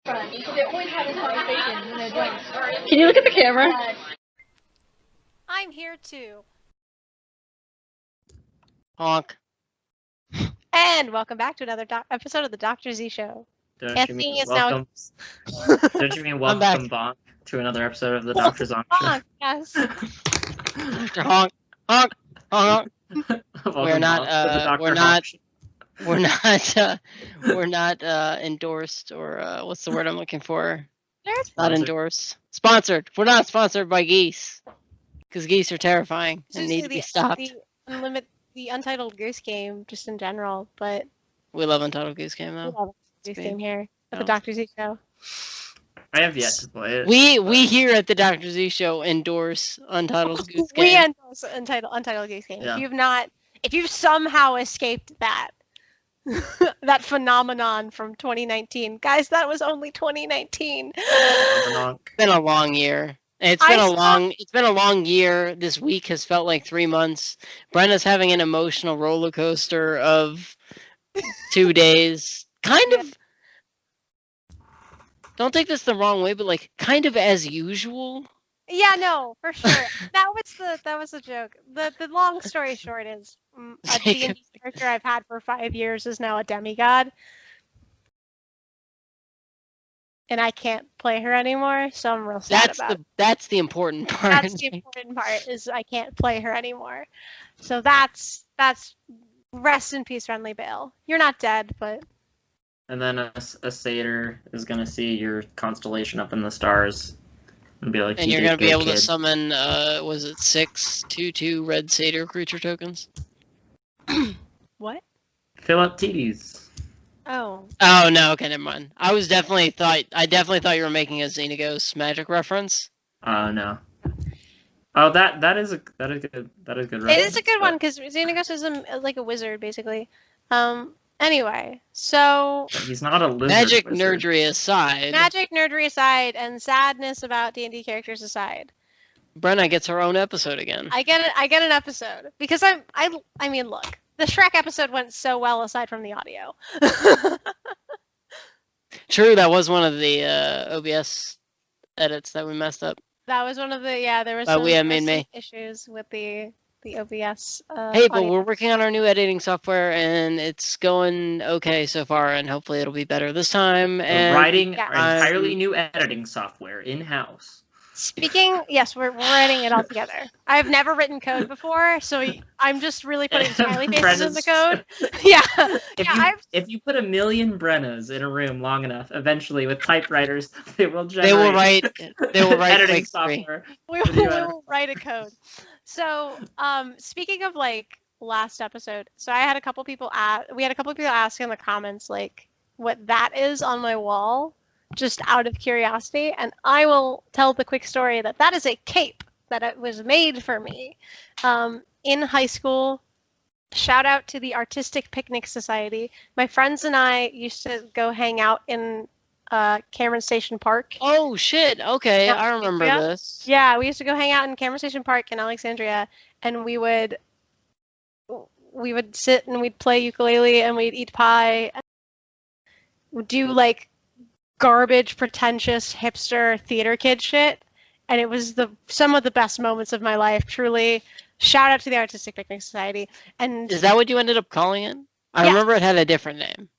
Can you look at the camera? I'm here too. Honk. And welcome back to another episode of the Dr. Z Show. Don't you mean is now. welcome? Don't you mean I'm back. welcome bonk to another episode of the Dr. Zonk Show? Bonk, yes. Dr. Honk. Honk. Honk. Welcome not, bonk to the Dr. we're Honk not- Show. We're not endorsed or what's the word I'm looking for? There's Not Sponsored. endorsed. Sponsored. We're not sponsored by geese. Because geese are terrifying and need to be stopped. The Untitled Goose Game, just in general, but We love Untitled Goose Game we though. love the Goose great. Game here at No. the Dr. Z Show. I have yet to play it. We here at the Dr. Z Show endorse Untitled Goose We Game. endorse Untitled Goose Game. Yeah. If you've somehow escaped that, that phenomenon from 2019, guys, that was only 2019. Honk. It's been a long year. It's been a long year. This week has felt like 3 months. Brenda's having an emotional roller coaster of 2 days. Kind of. Don't take this the wrong way, but like kind of as usual. Yeah, no, for sure. That was a joke. The long story short is a D&D character I've had for 5 years is now a demigod. And I can't play her anymore, so I'm real sad about it. That's the important part. That's the important part, is I can't play her anymore. So that's rest in peace, Friendly Bale. You're not dead, but And then a satyr is gonna see your constellation up in the stars and be like, And "You you're did gonna be good, able to kid." summon was it 6/2/2 red satyr creature tokens? what? Fill up titties. Oh. Oh no, okay, never mind. I definitely thought you were making a Xenagos magic reference. No. Oh, that is good. It is a good one, because Xenagos is like a wizard, basically. Anyway, so He's not a lizard. Magic wizard. nerdery aside, magic nerdery aside, and sadness about D&D characters aside, Brenna gets her own episode again. I get an episode because I mean, look, the Shrek episode went so well aside from the audio. True, that was one of the OBS edits that we messed up. That was one of the there was But some, we had there was made some issues with the OBS. Hey, but audio. we're working on our new editing software, and it's going okay so far, and hopefully it'll be better this time. We're And writing Yeah. entirely new editing software in-house. Speaking, yes, we're writing it all together. I've never written code before, so I'm just really putting smiley faces in the code. Yeah, If you put 1 million Brennas in a room long enough, eventually with typewriters, they will generate. They will write editing Quake 3. software. we will write a code. So, speaking of like last episode, so I had a couple people ask in the comments like what that is on my wall, just out of curiosity, and I will tell the quick story that is a cape that it was made for me in high school. Shout out to the Artistic Picnic Society. My friends and I used to go hang out in Cameron Station Park. Oh shit! Okay, Yeah, I remember yeah. this. Yeah, we used to go hang out in Cameron Station Park in Alexandria, and we would sit and we'd play ukulele and we'd eat pie. And we'd do like garbage, pretentious, hipster theater kid shit, and it was some of the best moments of my life. Truly, shout out to the Artistic Picnic Society. And Is that what you ended up calling it? I Yes. remember it had a different name.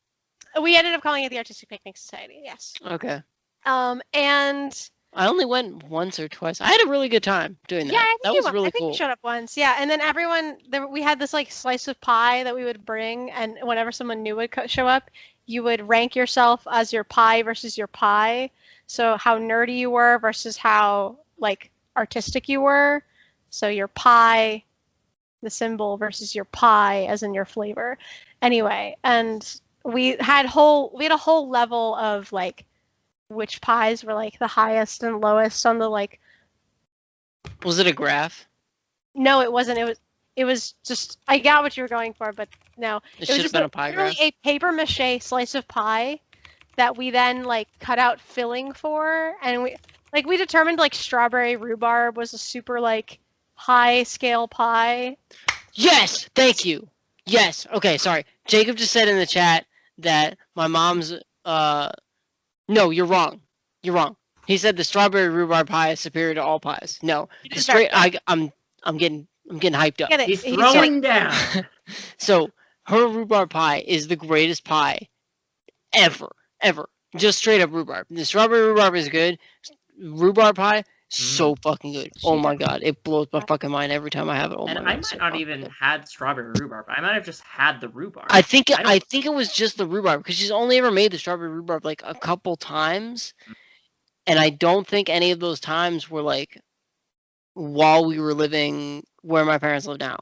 we ended up calling it the Artistic Picnic Society. Yes. Okay. And I only went once or twice. I had a really good time doing that. yeah, I think That you was went. really I think cool. you showed up once. Yeah, and then we had this like slice of pie that we would bring, and whenever someone new would show up, you would rank yourself as your pie versus your pie. So how nerdy you were versus how like artistic you were. So your pie, the symbol, versus your pie as in your flavor. Anyway, and we had a whole level of like which pies were like the highest and lowest on the like. Was it a graph? No, it wasn't. It was just, I got what you were going for, but no. It was should have just been a pie literally graph. a paper mache slice of pie that we then like cut out filling for, and we determined like strawberry rhubarb was a super like high scale pie. Yes, thank you. Yes. Okay, sorry. Jacob just said in the chat that my mom's No, you're wrong. You're wrong. He said the strawberry rhubarb pie is superior to all pies. No, He the did straight. start I'm getting hyped up. Get it? He's He's throwing down. So her rhubarb pie is the greatest pie ever. Just straight up rhubarb. The strawberry rhubarb is good. Rhubarb pie, so fucking good. Oh my god, it blows my fucking mind every time I have it. Oh And my I god, might so not fucking even good. had strawberry rhubarb. I might have just had the rhubarb. I think I don't- it was just the rhubarb because she's only ever made the strawberry rhubarb like a couple times, and I don't think any of those times were like while we were living where my parents live now.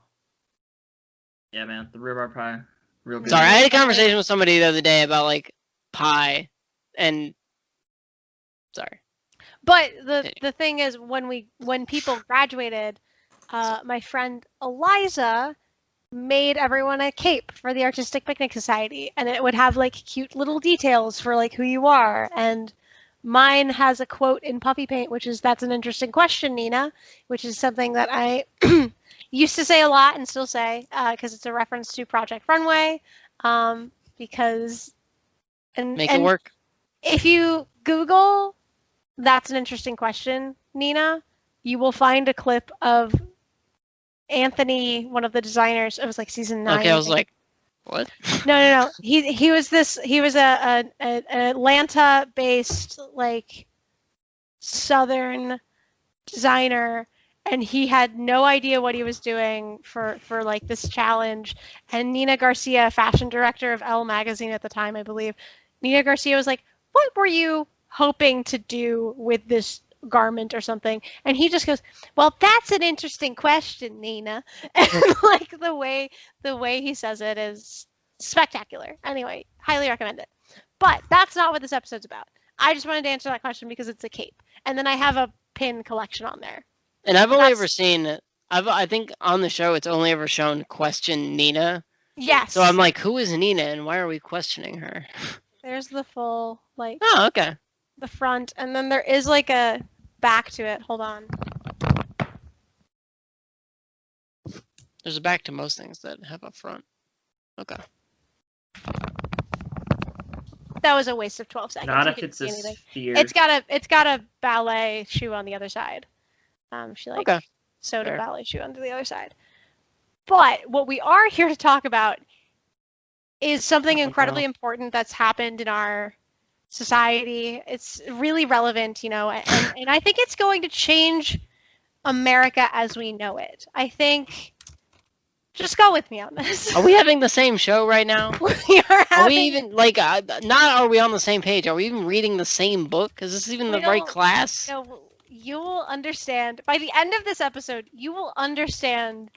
Yeah, man, the rhubarb pie, real good. Sorry, I had a conversation with somebody the other day about like pie, and sorry. But the thing is, when people graduated, my friend Eliza made everyone a cape for the Artistic Picnic Society, and it would have like cute little details for like who you are. And mine has a quote in puffy paint, which is "That's an interesting question, Nina," which is something that I used to say a lot and still say because it's a reference to Project Runway. Because Make it work. if you Google "That's an interesting question, Nina," you will find a clip of Anthony, one of the designers. It was like season 9. Okay, I was like, what? No. He was an Atlanta-based like Southern designer, and he had no idea what he was doing for like this challenge. And Nina Garcia, fashion director of Elle magazine at the time, I believe, Nina Garcia was like, "What were you hoping to do with this garment or something?" And he just goes, "Well, that's an interesting question, Nina." And like the way he says it is spectacular. Anyway, highly recommend it. But that's not what this episode's about. I just wanted to answer that question because it's a cape, and then I have a pin collection on there. And I've only ever seen. I think on the show it's only ever shown question Nina. Yes. So I'm like, who is Nina, and why are we questioning her? There's the full like Oh, okay. the front, and then there is like a back to it. Hold on. There's a back to most things that have a front. Okay. That was a waste of 12 seconds. Not You if couldn't it's see a anything. sphere. It's got a ballet shoe on the other side. She like Okay. sewed a Fair. ballet shoe onto the other side. But what we are here to talk about is something incredibly important that's happened in our society. It's really relevant, and I think it's going to change America as we know it. I think. Just go with me on this. Are we having the same show right now? We are Are we even like not? Are we on the same page? Are we even reading the same book? Is this even the right class? No, you will understand by the end of this episode. You will understand.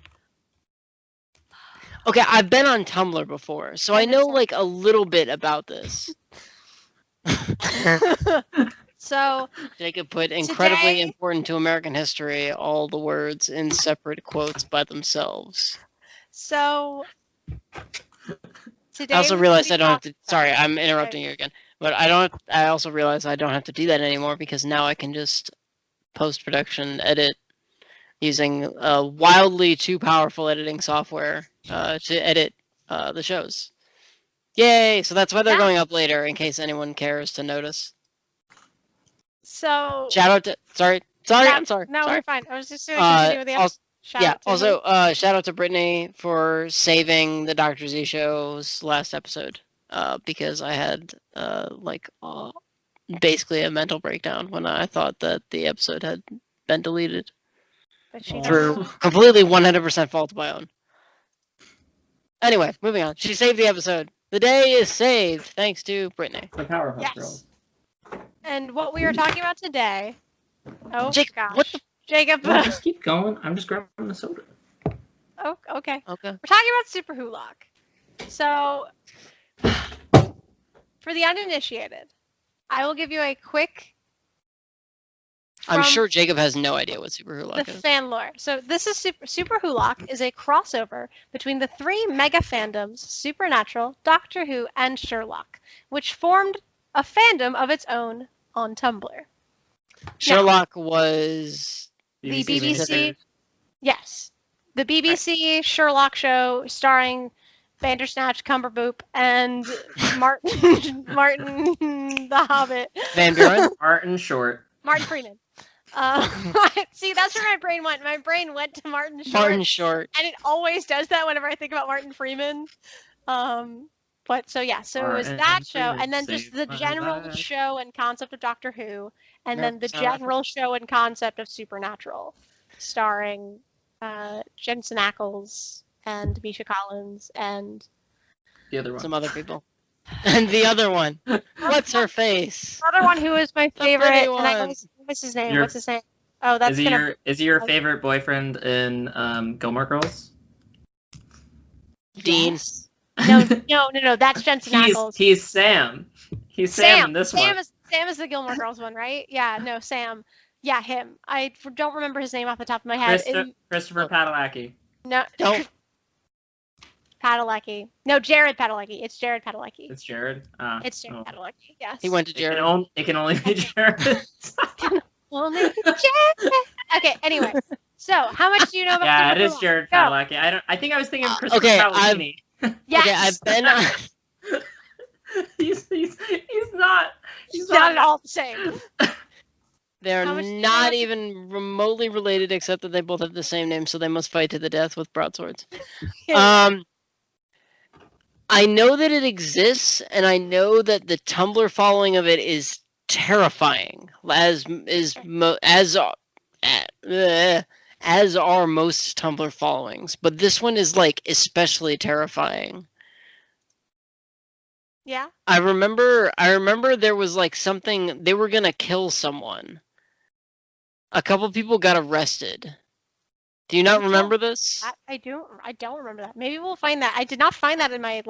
Okay, I've been on Tumblr before, so I know like a little bit about this. So Jacob put incredibly important to American history, all the words in separate quotes by themselves. So today I also realized I don't have to. Sorry, I'm interrupting you again. But I also realized I don't have to do that anymore because now I can just post-production edit using wildly too powerful editing software to edit the shows. Yay! So that's why they're going up later, in case anyone cares to notice. So shout out to I'm sorry. No, sorry. we're fine. I was just going to continue with the episode. Shout out to Brittany for saving the Dr. Z show's last episode because I had basically a mental breakdown when I thought that the episode had been deleted through completely 100% fault of my own. Anyway, moving on. She saved the episode. The day is saved thanks to Brittany. The Powerpuff Girls. And what we are talking about today. Oh, gosh. What the? Jacob. No, just keep going. I'm just grabbing the soda. Oh, okay. Okay. We're talking about SuperWhoLock. So, for the uninitiated, I will give you a quick. I'm sure Jacob has no idea what SuperWhoLock is. The fan lore. So this is SuperWhoLock is a crossover between the three mega fandoms, Supernatural, Doctor Who, and Sherlock, which formed a fandom of its own on Tumblr. Sherlock was the BBC. Yes, the BBC Sherlock show starring Bandersnatch, Cumberboop, and Martin, the Hobbit. Van Buren. Martin Short. Martin Freeman. See, that's where my brain went. My brain went to Martin Short. Martin Short. And it always does that whenever I think about Martin Freeman. But so yeah, so it was that show, and then just the general show and concept of Doctor Who, and then the general show and concept of Supernatural, starring Jensen Ackles and Misha Collins and The other one. Some other people. And the other one. What's her face? the other one who is my favorite. pretty And I one. always, what's his name? What's his name? Oh, that's Is he your favorite boyfriend in Gilmore Girls? Dean. Yes. No. That's Jensen Ackles. He's Sam. He's Sam in this one. Sam is the Gilmore Girls one, right? Yeah, no, Sam. Yeah, him. I don't remember his name off the top of my head. Christopher Padalecki. No. Don't. Padalecki. No, Jared Padalecki. It's Jared Padalecki. It's Jared. It's Jared Padalecki. Yes. He went to Jared. It can only be Jared. Only Jared. Okay. Anyway, so how much do you know about? Yeah, it SuperwhoLock? is Jared Go. Padalecki. I think I was thinking of Christopher Okay, Padalecki. Yes. Okay, I've been. He's not not at all the same. They're How much do you not know? even remotely related, except that they both have the same name, so they must fight to the death with broadswords. Yeah. I know that it exists, and I know that the Tumblr following of it is terrifying, as are most Tumblr followings. But this one is like especially terrifying. Yeah. I remember there was like something, they were gonna kill someone. A couple people got arrested. Do you not remember this? I don't remember that. Maybe we'll find that. I did not find that in my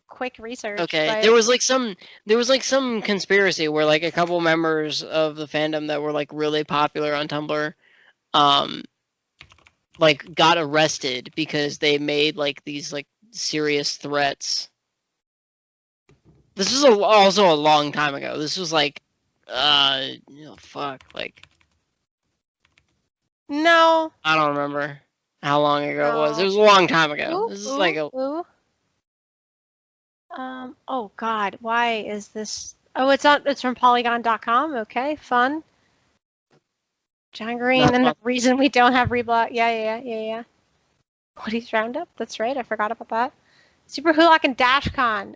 quick research. Okay, but- there was like some conspiracy where like a couple members of the fandom that were like really popular on Tumblr, like got arrested because they made like these like serious threats. This was also a long time ago. This was like, No. I don't remember how long ago it was. It was a long time ago. This is like a. Ooh. Oh God, why is this? Oh, it's from Polygon.com. Okay, fun. John Green, Not and the fun. reason we don't have reblock. Yeah. Woody's Roundup. That's right. I forgot about that. SuperWhoLock and DashCon.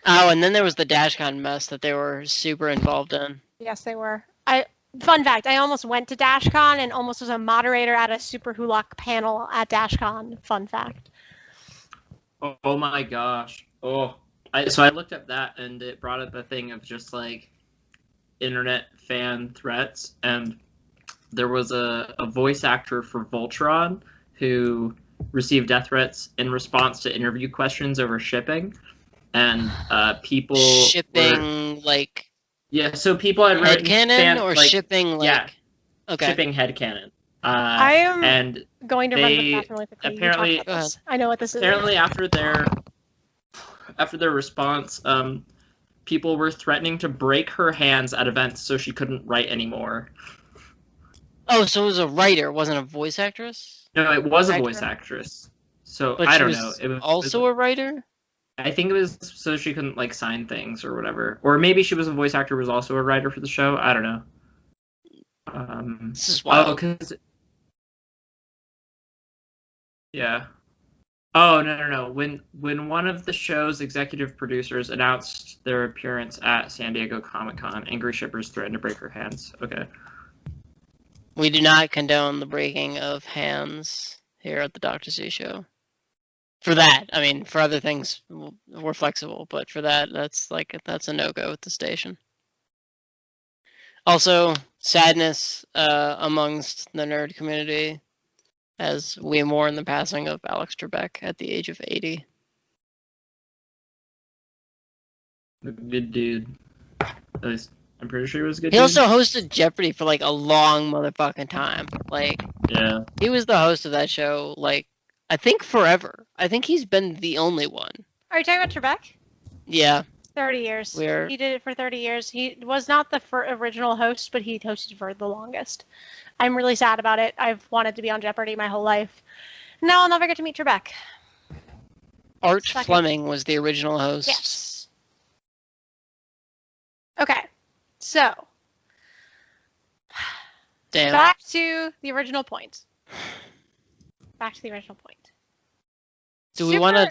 Oh, and then there was the DashCon mess that they were super involved in. Yes, they were. Fun fact, I almost went to DashCon and almost was a moderator at a SuperWhoLock panel at DashCon. Fun fact. Oh my gosh. So I looked up that, and it brought up a thing of just like internet fan threats, and there was a voice actor for Voltron who received death threats in response to interview questions over shipping, and people Shipping like so people had written headcanon or shipping like okay. shipping headcanon. I am and going to run to the bathroom really quickly. You apparently- talk about this. I know what this is. apparently after their response, people were threatening to break her hands at events so she couldn't write anymore. Oh, so it was a writer, it wasn't a voice actress? No, it was a Actor? voice actress. So But I she don't was know. It was also a writer? I think it was so she couldn't like sign things or whatever, or maybe she was a voice actor, was also a writer for the show. I don't know. This is wild. Yeah. Oh no. When one of the show's executive producers announced their appearance at San Diego Comic-Con, angry shippers threatened to break her hands. Okay. We do not condone the breaking of hands here at the Dr. C show. For that, I mean, for other things, we're flexible, but for that, that's a no-go at the station. Also, sadness amongst the nerd community as we mourn the passing of Alex Trebek at the age of 80. Good dude. At least I'm pretty sure he was a good He dude. also hosted Jeopardy for like a long motherfucking time. Like, Yeah. he was the host of that show, like, I think forever. I think he's been the only one. Are you talking about Trebek? Yeah. 30 years. Where- He did it for 30 years. He was not the original host, but he hosted for the longest. I'm really sad about it. I've wanted to be on Jeopardy my whole life. No, I'll never get to meet Trebek. Art Second. Fleming was the original host. Yes. Okay, so Damn. back to the original point. Do we want to?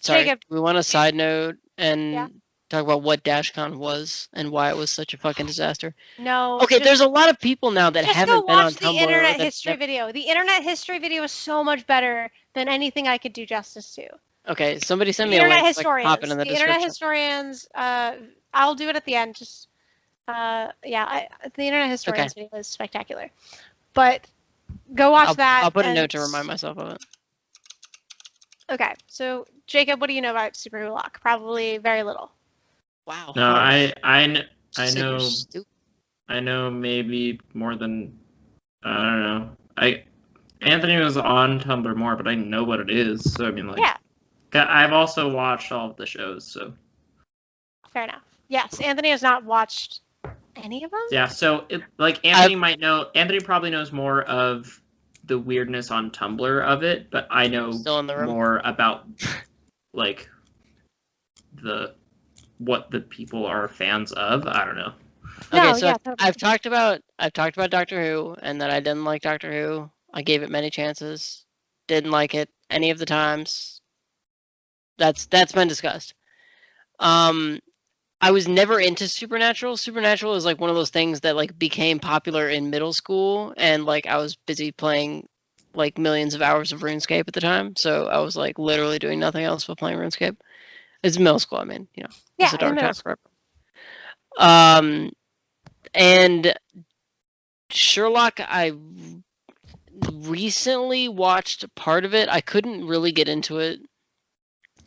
Sorry. Jacob. Do we want a side note and Yeah. talk about what DashCon was and why it was such a fucking disaster? No. Okay, there's a lot of people now that just haven't go been on watch the Tumblr. internet that- history video. The internet history video is so much better than anything I could do justice to. Okay, somebody send The me a internet link. historians. Pop it in the internet description. historians. I'll do it at the end. Just the internet historians video is spectacular. But go watch that. I'll put a and- note to remind myself of it. Okay, so Jacob, what do you know about SuperWhoLock? Probably very little. Wow. No, I Just said you're know stupid. I know maybe more than I don't know. Anthony was on Tumblr more, but I know what it is. So I mean, like, Yeah. I've also watched all of the shows. So Fair enough. Yes, Anthony has not watched any of them. yeah, so Anthony probably knows more of the weirdness on Tumblr of it, but I know Still in the room. more about like what the people are fans of. I don't know. Okay, No, so yeah, totally. I've talked about Doctor Who and that I didn't like Doctor Who. I gave it many chances. Didn't like it any of the times. That's been discussed. I was never into Supernatural. Supernatural is like one of those things that like became popular in middle school, and like I was busy playing like millions of hours of RuneScape at the time, so I was like literally doing nothing else but playing RuneScape. It's middle school, I mean, you know, it's Yeah, a dark in middle time school. forever. And Sherlock, I recently watched part of it. I couldn't really get into it.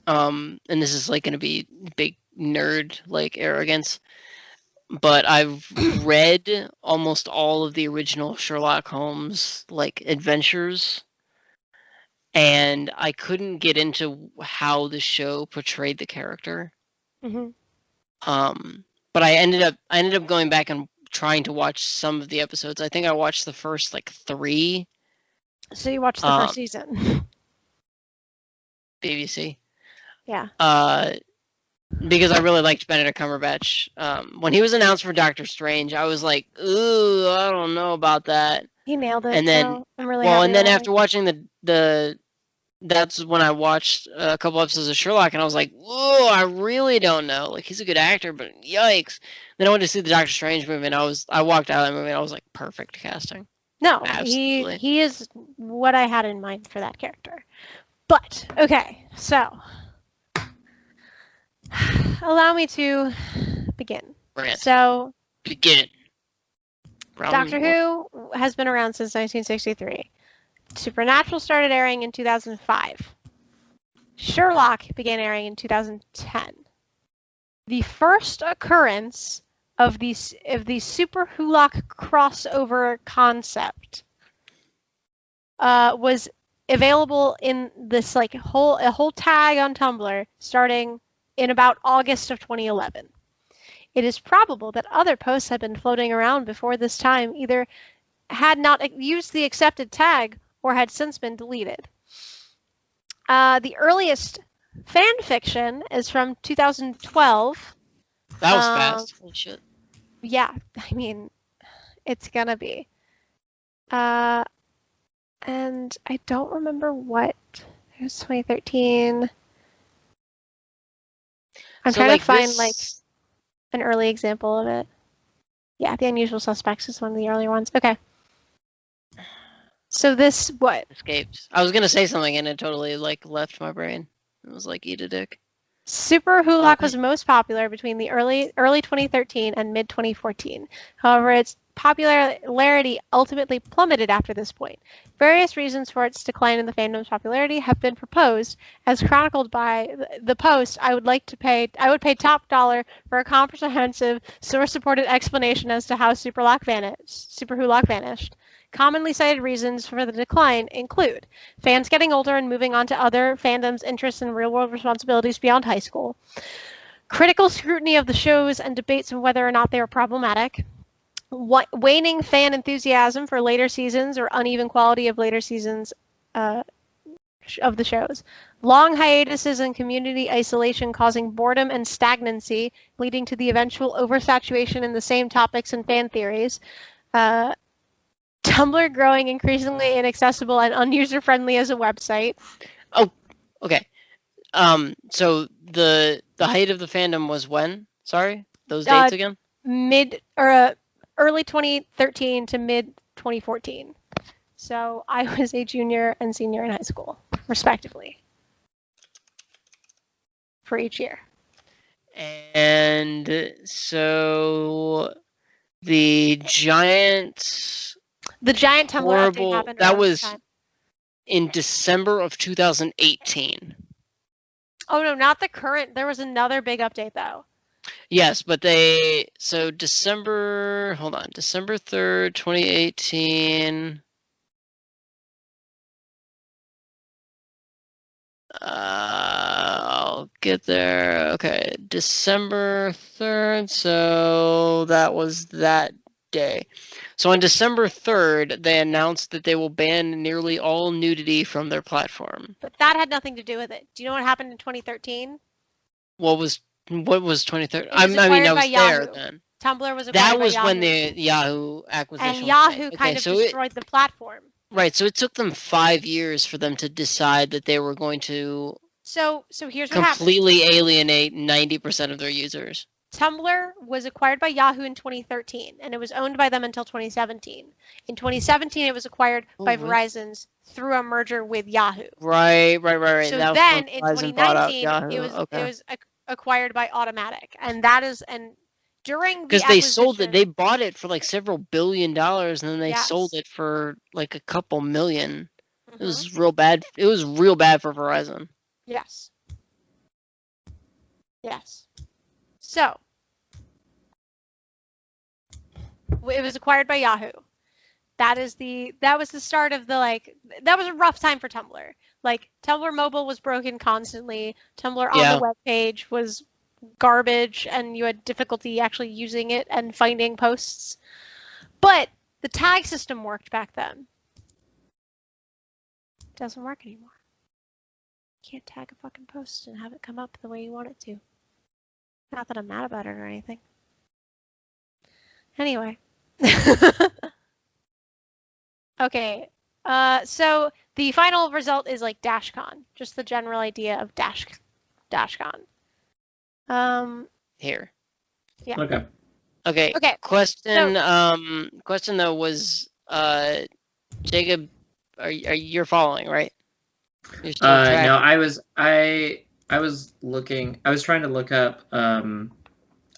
And this is like going to be big nerd like arrogance, but I've read almost all of the original Sherlock Holmes like adventures, and I couldn't get into how the show portrayed the character. hmm But I ended up going back and trying to watch some of the episodes. I think I watched the first like 3. So you watched the first season. BBC. Yeah. Because I really liked Benedict Cumberbatch. When he was announced for Doctor Strange, I was like, ooh, I don't know about that. He nailed it. And then- so I'm really Well, happy and then about after watching that's when I watched a couple episodes of Sherlock, and I was like, whoa, I really don't know. Like, he's a good actor, but yikes. Then I went to see the Doctor Strange movie, and I walked out of that movie, and I was like, perfect casting. No, Absolutely. he is what I had in mind for that character. But okay, so allow me to begin. Rant. So Begin. Doctor Who has been around since 1963. Supernatural started airing in 2005. Sherlock began airing in 2010. The first occurrence of the SuperWhoLock crossover concept was available in this like a whole tag on Tumblr starting in about August of 2011. It is probable that other posts had been floating around before this time, either had not used the accepted tag or had since been deleted. The earliest fan fiction is from 2012. That was fast. Holy shit. Yeah, I mean, it's gonna be. And I don't remember what. It was 2013. I'm So, trying like, to find this- like an early example of it. Yeah, The Unusual Suspects is one of the earlier ones. Okay. So this, what? escaped. I was gonna say something and it totally like left my brain. It was like eat a dick. SuperWhoLock was most popular between the early 2013 and mid 2014. However, its popularity ultimately plummeted after this point. Various reasons for its decline in the fandom's popularity have been proposed, as chronicled by the Post. I would pay top dollar for a comprehensive, source-supported explanation as to how SuperWhoLock vanished. Commonly cited reasons for the decline include fans getting older and moving on to other fandoms' interests and real-world responsibilities beyond high school, critical scrutiny of the shows and debates on whether or not they were problematic, waning fan enthusiasm for later seasons or uneven quality of later seasons of the shows. Long hiatuses and community isolation causing boredom and stagnancy, leading to the eventual oversaturation in the same topics and fan theories. Tumblr growing increasingly inaccessible and unuser-friendly as a website. Oh, okay. So the height of the fandom was when? Sorry, those dates again? Early 2013 to mid 2014. So I was a junior and senior in high school, respectively, for each year. And so the giant Tumblr update happened. That was in December of 2018. Oh no, not the current. There was another big update though. Yes, but December 3rd, 2018. I'll get there. Okay, December 3rd, so that was that day. So on December 3rd, they announced that they will ban nearly all nudity from their platform. But that had nothing to do with it. Do you know what happened in 2013? What was 2013? I was there then. Tumblr was acquired by Yahoo. That was when the Yahoo acquisition and Yahoo kind of destroyed the platform. Right, so it took them 5 years for them to decide that they were going to So here's what completely alienate 90% of their users. Tumblr was acquired by Yahoo in 2013, and it was owned by them until 2017. In 2017, it was acquired by Verizon through a merger with Yahoo. Right. So that then in 2019, it was acquired by Automatic, and that is during the because they sold it, they bought it for like several $1 billion, and then they sold it for like a couple million. Mm-hmm. It was real bad. It was real bad for Verizon. Yes. So it was acquired by Yahoo. That was the start of that was a rough time for Tumblr. Like Tumblr mobile was broken constantly. Tumblr on the web page was garbage, and you had difficulty actually using it and finding posts. But the tag system worked back then. It doesn't work anymore. You can't tag a fucking post and have it come up the way you want it to. Not that I'm mad about it or anything. Anyway. Okay. So the final result is like DashCon. Just the general idea of DashCon. Here. Yeah. Okay. Question. Question though was, Jacob, you're following, right? You're still tracking. No, I was looking. I was trying to look up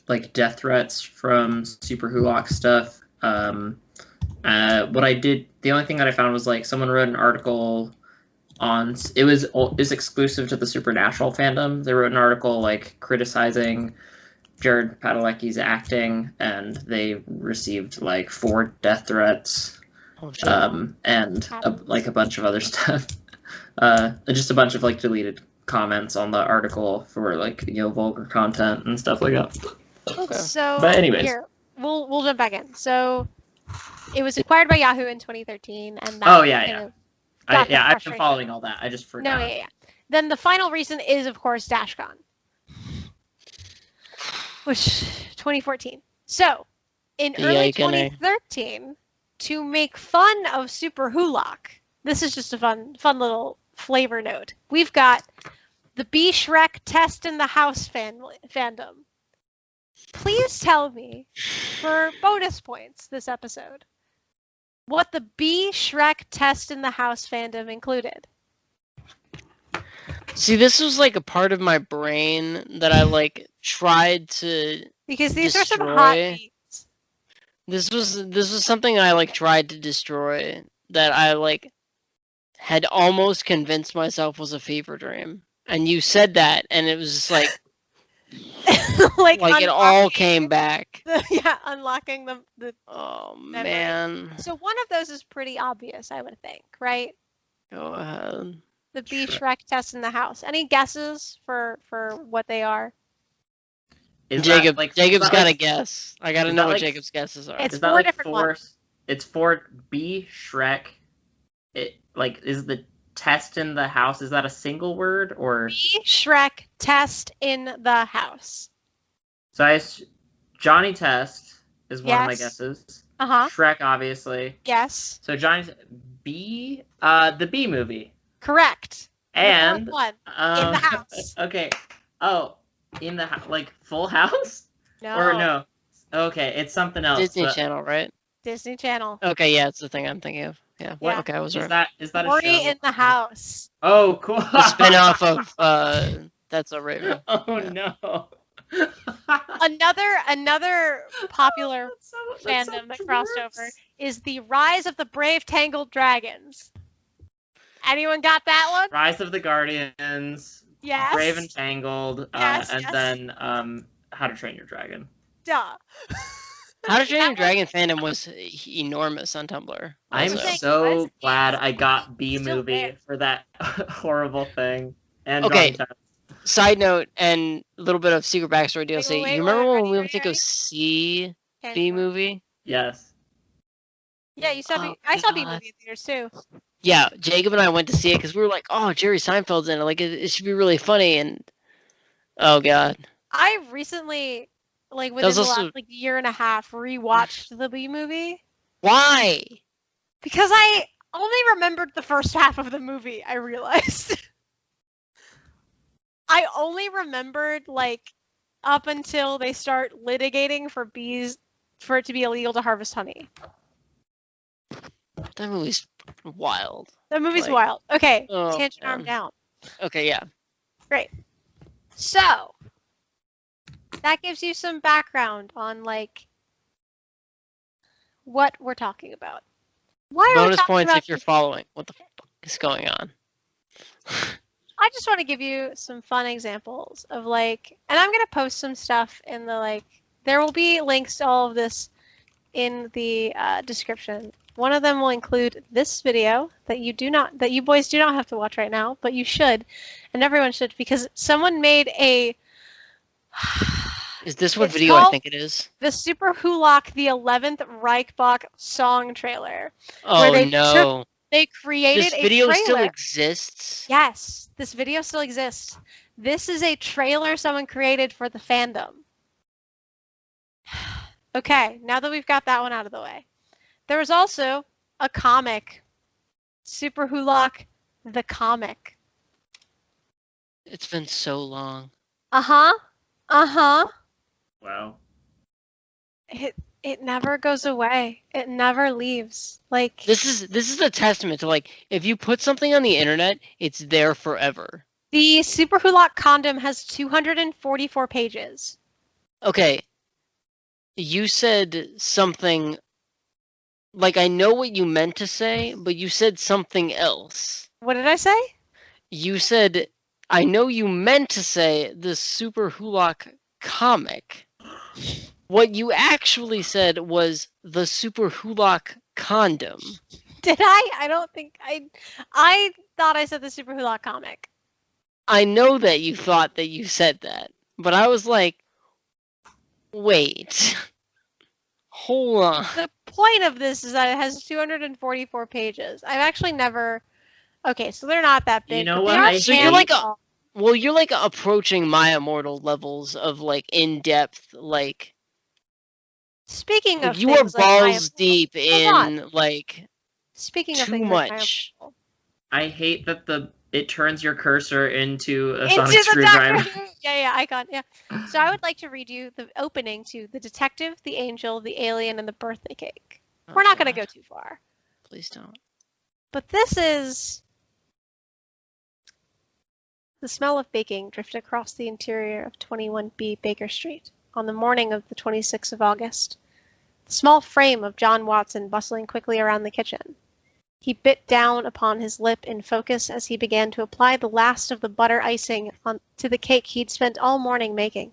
like death threats from SuperWhoLock stuff. What I did, the only thing that I found was like someone wrote an article on is exclusive to the Supernatural fandom. They wrote an article like criticizing Jared Padalecki's acting, and they received like 4 death threats, and like a bunch of other stuff. Just a bunch of like deleted comments on the article for like vulgar content and stuff like that. Okay. So, but anyways, here we'll jump back in. So it was acquired by Yahoo in 2013, and that I've been following all that. I just forgot. No, Then the final reason is, of course, DashCon, which 2014. So in early 2013, to make fun of SuperWhoLock, this is just a fun little flavor note. We've got the B Shrek test in the house fandom. Please tell me, for bonus points this episode, what the B Shrek test in the house fandom included. See, this was like a part of my brain that I like tried to because these destroy. are some hot beats. This was something I like tried to destroy that I like had almost convinced myself was a fever dream. And you said that, and it was just like like it all came back. Unlocking the oh memory. Man. So one of those is pretty obvious, I would think, right? Go ahead. The B Shrek test in the house. Any guesses for what they are? Jacob's got a guess. I gotta know what Jacob's guesses are. It's 4 different ones. It's 4 B Shrek. It like is the test in the house, is that a single word or? B, Shrek, test in the house. So Johnny Test is one of my Yes. guesses. Uh-huh. Shrek, obviously. Yes. So Johnny B, the B movie. Correct. And The fourth one. In the house. Okay. Oh, in the house, like Full House? No. Or no? Okay, it's something else. Disney but Channel, right? Disney Channel. Okay, yeah, it's the thing I'm thinking of. Yeah. Yeah. Okay, I was Is right. that a Story show? in the house. Oh, cool. The spin-off of That's a Raven. Oh Yeah. no. Another popular That's fandom that so crossed gross. over is the Rise of the Brave Tangled Dragons. Anyone got that one? Rise of the Guardians, Yes. Brave and Tangled, Yes, and yes. then How to Train Your Dragon. Duh. How to Train Your That Dragon fandom was enormous on Tumblr. I'm also. saying, so Rise- glad I got B Still movie there. for that horrible thing. And Okay. Johnny Test. Side note and a little bit of secret backstory DLC. wait, You remember when ready, we ready, went to go ready? see Can't B remember. movie? Yes. Yeah, you saw Oh, me. I saw B God. movie in theaters too. Yeah, Jacob and I went to see it because we were like, "Oh, Jerry Seinfeld's in it. Like, it should be really funny." And oh god, I recently, like That within was the also- last year and a half, rewatched the B movie why? because I only remembered the first half of the movie. I realized I only remembered like up until they start litigating for bees for it to be illegal to harvest honey. That movie's wild. The movie's Like, wild. Okay, oh, tangent arm man. down. Okay, yeah. So that gives you some background on like what we're talking about. Why are we Bonus talking points about if you're this? following. What the fuck is going on? I just want to give you some fun examples of like, and I'm gonna post some stuff in the like. There will be links to all of this in the description. One of them will include this video that you boys do not have to watch right now, but you should, and everyone should, because someone made a Is this what It's video I called- think it is? the SuperWhoLock the 11th Reichbach song trailer. Oh they no. They created This a video trailer. still exists? Yes, this video still exists. This is a trailer someone created for the fandom. Okay, now that we've got that one out of the way. There was also a comic, SuperWhoLock the comic. It's been so long. Uh-huh. Uh-huh. Wow. It never goes away. It never leaves. Like This is a testament to like if you put something on the internet, it's there forever. the SuperWhoLock condom has 244 pages. Okay. You said something like I know what you meant to say, but you said something else. What did I say? You said I know you meant to say the SuperWhoLock comic. What you actually said was the SuperWhoLock condom. Did I? I don't think I thought I said the SuperWhoLock comic. I know that you thought that you said that, but I was like, wait. Hold on. The point of this is that it has 244 pages. I've actually never. Okay, so they're not that big. You know but what? they are I So you're like small. Well, you're like approaching my immortal levels of like in-depth, like Speaking of you are things like my balls deep Hold in like Speaking of too things much. like I hate that it turns your cursor into a into sonic the screwdriver. Doctor Who. Yeah, icon. Yeah. So I would like to read you the opening to The Detective, the Angel, the Alien, and the Birthday Cake. We're not going to go too far. Please don't. But this is... The smell of baking drifted across the interior of 21B Baker Street on the morning of the 26th of August. The small frame of John Watson bustling quickly around the kitchen. He bit down upon his lip in focus as he began to apply the last of the butter icing to the cake he'd spent all morning making.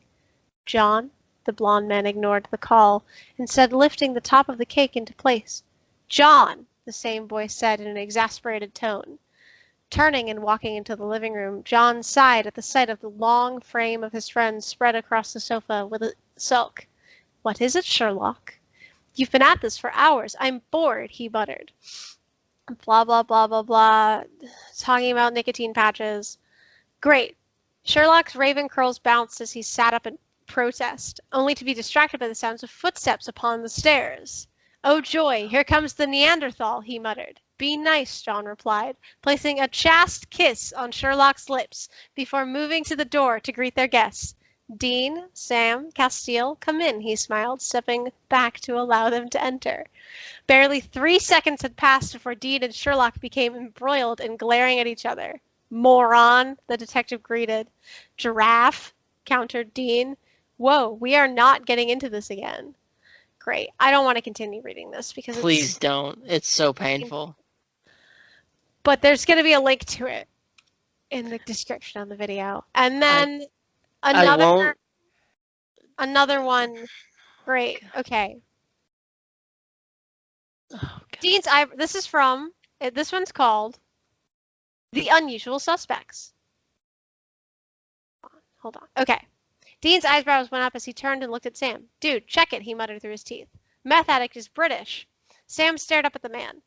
John, the blond man ignored the call, instead lifting the top of the cake into place. John, the same voice said in an exasperated tone. Turning and walking into the living room, John sighed at the sight of the long frame of his friend spread across the sofa with a sulk. "What is it, Sherlock?" "You've been at this for hours. I'm bored," he muttered. Blah, blah, blah, blah, blah. Talking about nicotine patches. Great. Sherlock's raven curls bounced as he sat up in protest, only to be distracted by the sounds of footsteps upon the stairs. Oh joy, here comes the Neanderthal, he muttered. Be nice, John replied, placing a chaste kiss on Sherlock's lips before moving to the door to greet their guests. Dean, Sam, Castile, come in, he smiled, stepping back to allow them to enter. Barely 3 seconds had passed before Dean and Sherlock became embroiled and glaring at each other. Moron, the detective greeted. Giraffe, countered Dean. Whoa, we are not getting into this again. Great. I don't want to continue reading this because Please don't. It's so painful. But there's going to be a link to it in the description of the video. And then another one. Great. Okay. Oh, Dean's this one's called The Unusual Suspects. Hold on. Okay. Dean's eyebrows went up as he turned and looked at Sam. Dude, check it, he muttered through his teeth. Meth addict is British. Sam stared up at the man.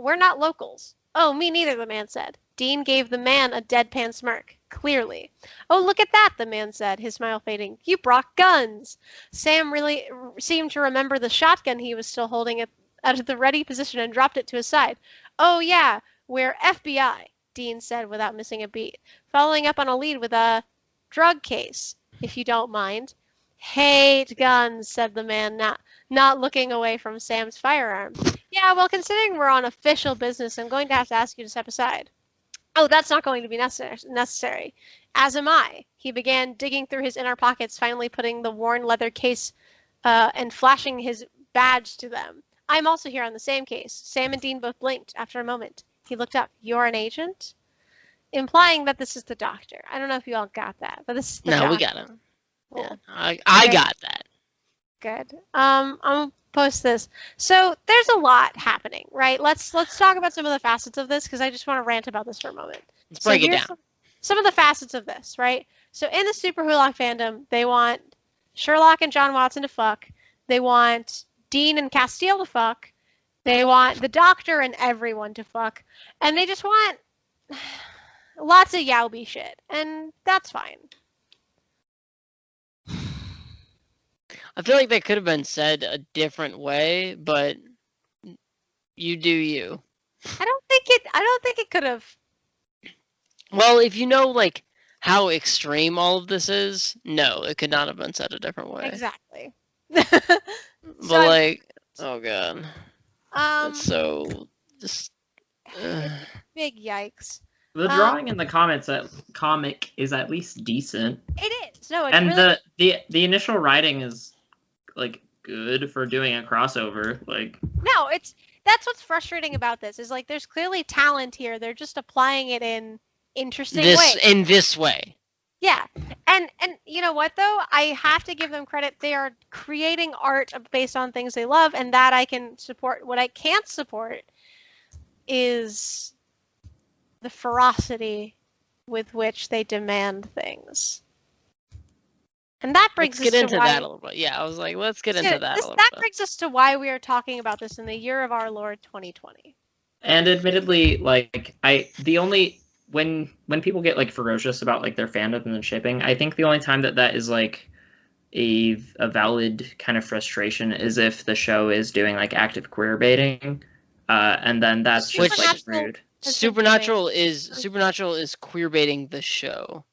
We're not locals. Oh, me neither, the man said. Dean gave the man a deadpan smirk. Clearly. Oh, look at that, the man said, his smile fading. You brought guns. Sam really seemed to remember the shotgun he was still holding out of the ready position and dropped it to his side. Oh, yeah, we're FBI, Dean said without missing a beat, following up on a lead with a drug case, if you don't mind. Hate guns, said the man, not looking away from Sam's firearm. Yeah, well, considering we're on official business, I'm going to have to ask you to step aside. Oh, that's not going to be necessary. As am I. He began digging through his inner pockets, finally putting the worn leather case and flashing his badge to them. I'm also here on the same case. Sam and Dean both blinked. After a moment, he looked up. You're an agent? Implying that this is the doctor. I don't know if you all got that, but this is the doctor. No, we got him. Cool. Yeah, I got that. Good. I'll post this. So there's a lot happening, right? Let's talk about some of the facets of this because I just want to rant about this for a moment. Let's break it down. Some of the facets of this, right? So in the SuperWhoLock fandom, they want Sherlock and John Watson to fuck. They want Dean and Castile to fuck. They want the doctor and everyone to fuck. And they just want lots of Yaobi shit. And that's fine. I feel like that could have been said a different way, but you do you. I don't think it could have. Well, if you know like how extreme all of this is, no, it could not have been said a different way. Exactly. But like, oh god, that's so just big yikes. The drawing in the comic is at least decent. It is. No, it's and really... the initial writing is like good for doing a crossover. Like no, that's what's frustrating about this is like there's clearly talent here. They're just applying it in interesting ways. In this way. Yeah. And you know what though? I have to give them credit. They are creating art based on things they love, and that I can support. What I can't support is the ferocity with which they demand things. And that brings us to that a little bit. Yeah, I was like, let's get into that a little bit. That brings us to why we are talking about this in the year of our Lord 2020. And admittedly, like when people get like ferocious about like their fandom and shipping, I think the only time that is like a valid kind of frustration is if the show is doing like active queer baiting, and then that's just like rude. Supernatural is queer baiting the show.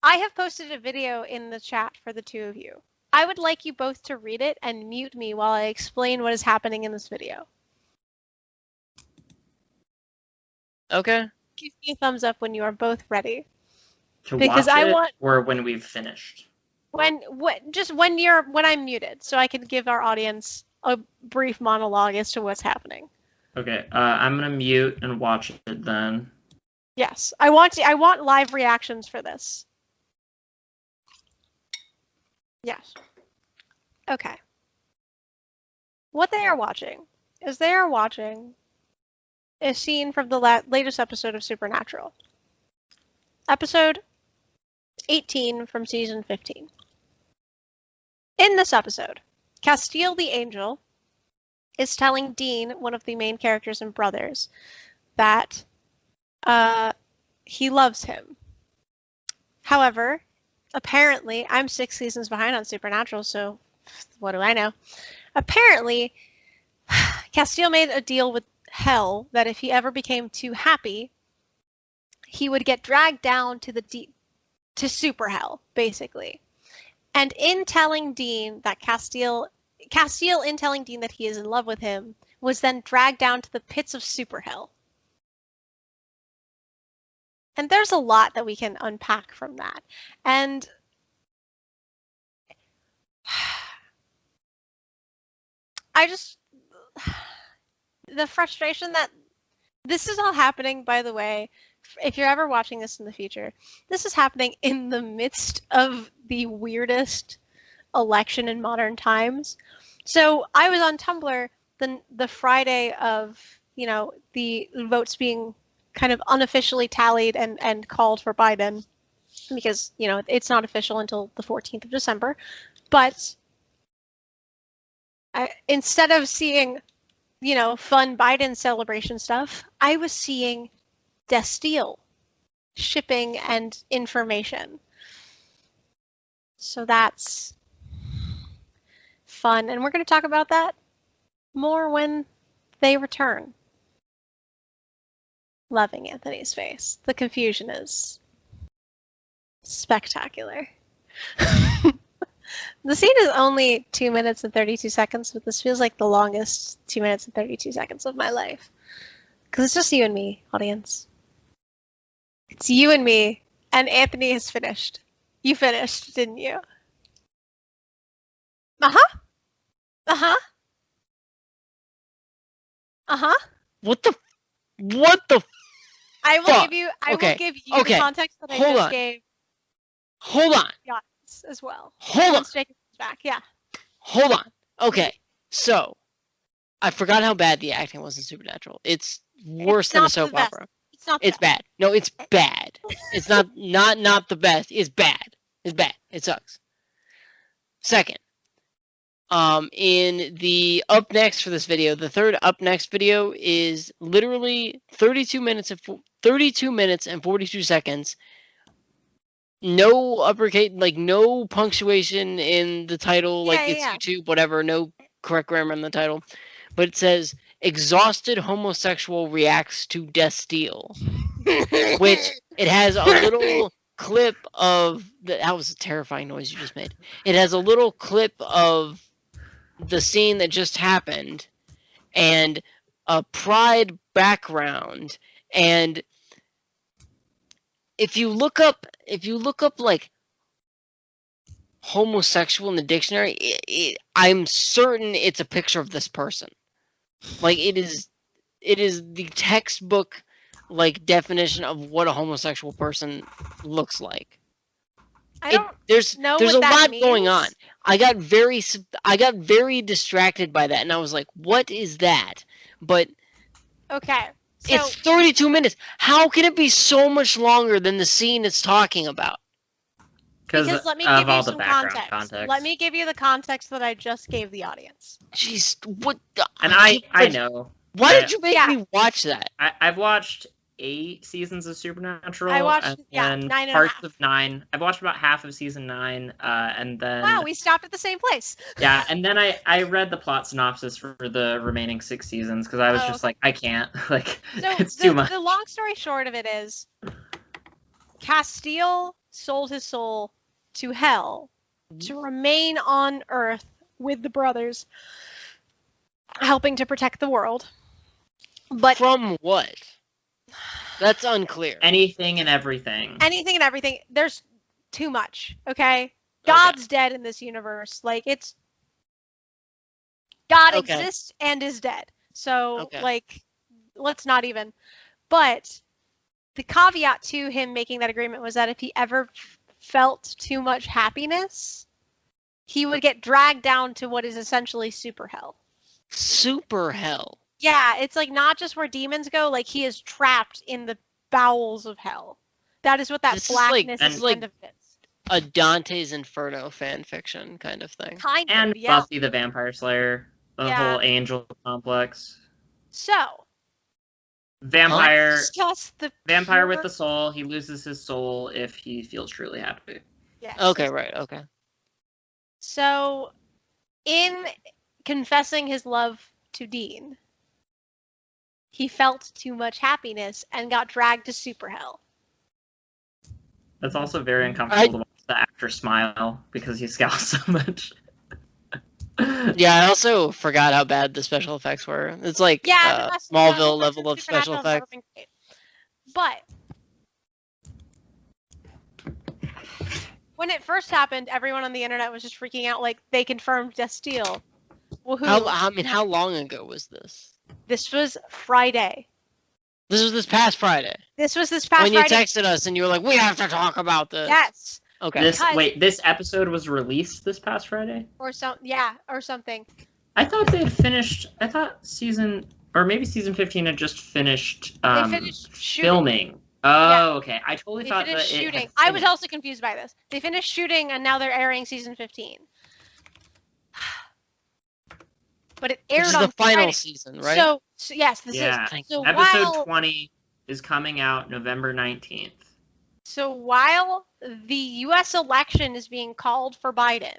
I have posted a video in the chat for the two of you. I would like you both to read it and mute me while I explain what is happening in this video. Okay. Give me a thumbs up when you are both ready. Because I want, or when we've finished. When I'm muted, so I can give our audience a brief monologue as to what's happening. Okay, I'm gonna mute and watch it then. Yes, I want live reactions for this. Yes. Okay. What they are watching is a scene from the latest episode of Supernatural. Episode 18 from season 15. In this episode, Castile the Angel is telling Dean, one of the main characters in Brothers, that he loves him. However, apparently, I'm 6 seasons behind on Supernatural, so what do I know? Apparently, Castile made a deal with Hell that if he ever became too happy, he would get dragged down to Super Hell, basically. And in telling Dean that Castile in telling Dean that he is in love with him, was then dragged down to the pits of Super Hell. And there's a lot that we can unpack from that. And the frustration that this is all happening, by the way, if you're ever watching this in the future, this is happening in the midst of the weirdest election in modern times. So I was on Tumblr the Friday of, the votes being kind of unofficially tallied and called for Biden, because, it's not official until the 14th of December. But instead of seeing, fun Biden celebration stuff, I was seeing Destille shipping and information. So that's fun. And we're going to talk about that more when they return. Loving Anthony's face. The confusion is spectacular. The scene is only 2 minutes and 32 seconds, but this feels like the longest 2 minutes and 32 seconds of my life. Because it's just you and me, audience. It's you and me, and Anthony has finished. You finished, didn't you? Uh-huh. Uh-huh. Uh-huh. What the I will fuck? give you the context that I Hold just on. gave Hold on. the audience as well. Hold on. Once Jacob comes back, yeah. Hold on. Okay. So, I forgot how bad the acting was in Supernatural. It's worse than a soap opera. It's not. It's bad. No, it's bad. It's not the best. It's bad. It's bad. It sucks. Second, in the up next for this video, the third up next video is literally 32 minutes and 42 seconds. No uppercase, like no punctuation in the title, like it's YouTube, whatever, no correct grammar in the title. But it says, exhausted homosexual reacts to Destille. Which, it has a little clip of, that was a terrifying noise you just made. It has a little clip of the scene that just happened, and a Pride background, and if you look up like homosexual in the dictionary, I'm certain it's a picture of this person. Like it is the textbook like definition of what a homosexual person looks like. There's a lot going on. I got very distracted by that, and I was like, "What is that?" But okay, so it's 32 minutes. How can it be so much longer than the scene it's talking about? Because let me give you some context. Let me give you the context that I just gave the audience. Jeez, what? And I know. Why did you make me watch that? I've watched 8 seasons of Supernatural. I watched 9 parts of 9. I've watched about half of season 9, and then wow, we stopped at the same place. Yeah, and then I read the plot synopsis for the remaining 6 seasons because I was just like, I can't, like, it's too much. The long story short of it is, Castile sold his soul to Hell to remain on Earth with the brothers, helping to protect the world. But from what? That's unclear. Anything and everything. Anything and everything. There's too much, okay? God's dead in this universe. Like, it's... God exists and is dead. So, like, let's not even... But the caveat to him making that agreement was that if he ever felt too much happiness, he would get dragged down to what is essentially Super Hell. Super Hell? Yeah, it's like not just where demons go, like he is trapped in the bowels of hell. That is what that blackness is kind of is. A Dante's Inferno fan fiction kind of thing. Kind of, and yeah. Buffy the Vampire Slayer. The Yeah. whole angel complex. So, Vampire. let's discuss the Vampire with pure- the soul. He loses his soul if he feels truly happy. Yes. Okay, right, okay. So, in confessing his love to Dean, he felt too much happiness and got dragged to super hell. That's also very uncomfortable to watch the actor smile because he scowls so much. Yeah, I also forgot how bad the special effects were. It's like The best Smallville special level of effects in special Supernatural have never effects. been great. But when it first happened, everyone on the internet was just freaking out, like they confirmed Destiel. Woohoo! How long ago was this? This was Friday. This was this past Friday. This was this past When you Friday. texted us and you were like, "We have to talk about this." Yes. Okay. This episode was released this past Friday? Or something. I thought they had finished. I thought season 15 had just finished, They finished shooting. filming. Oh, Yeah. okay. I totally They thought finished that it shooting. had I was finished. also confused by this. They finished shooting and now they're airing season 15. But it aired Which is on the final Friday. season, right? So yes, this Yeah. is. So Episode while 20 is coming out November 19th. So while the U.S. election is being called for Biden,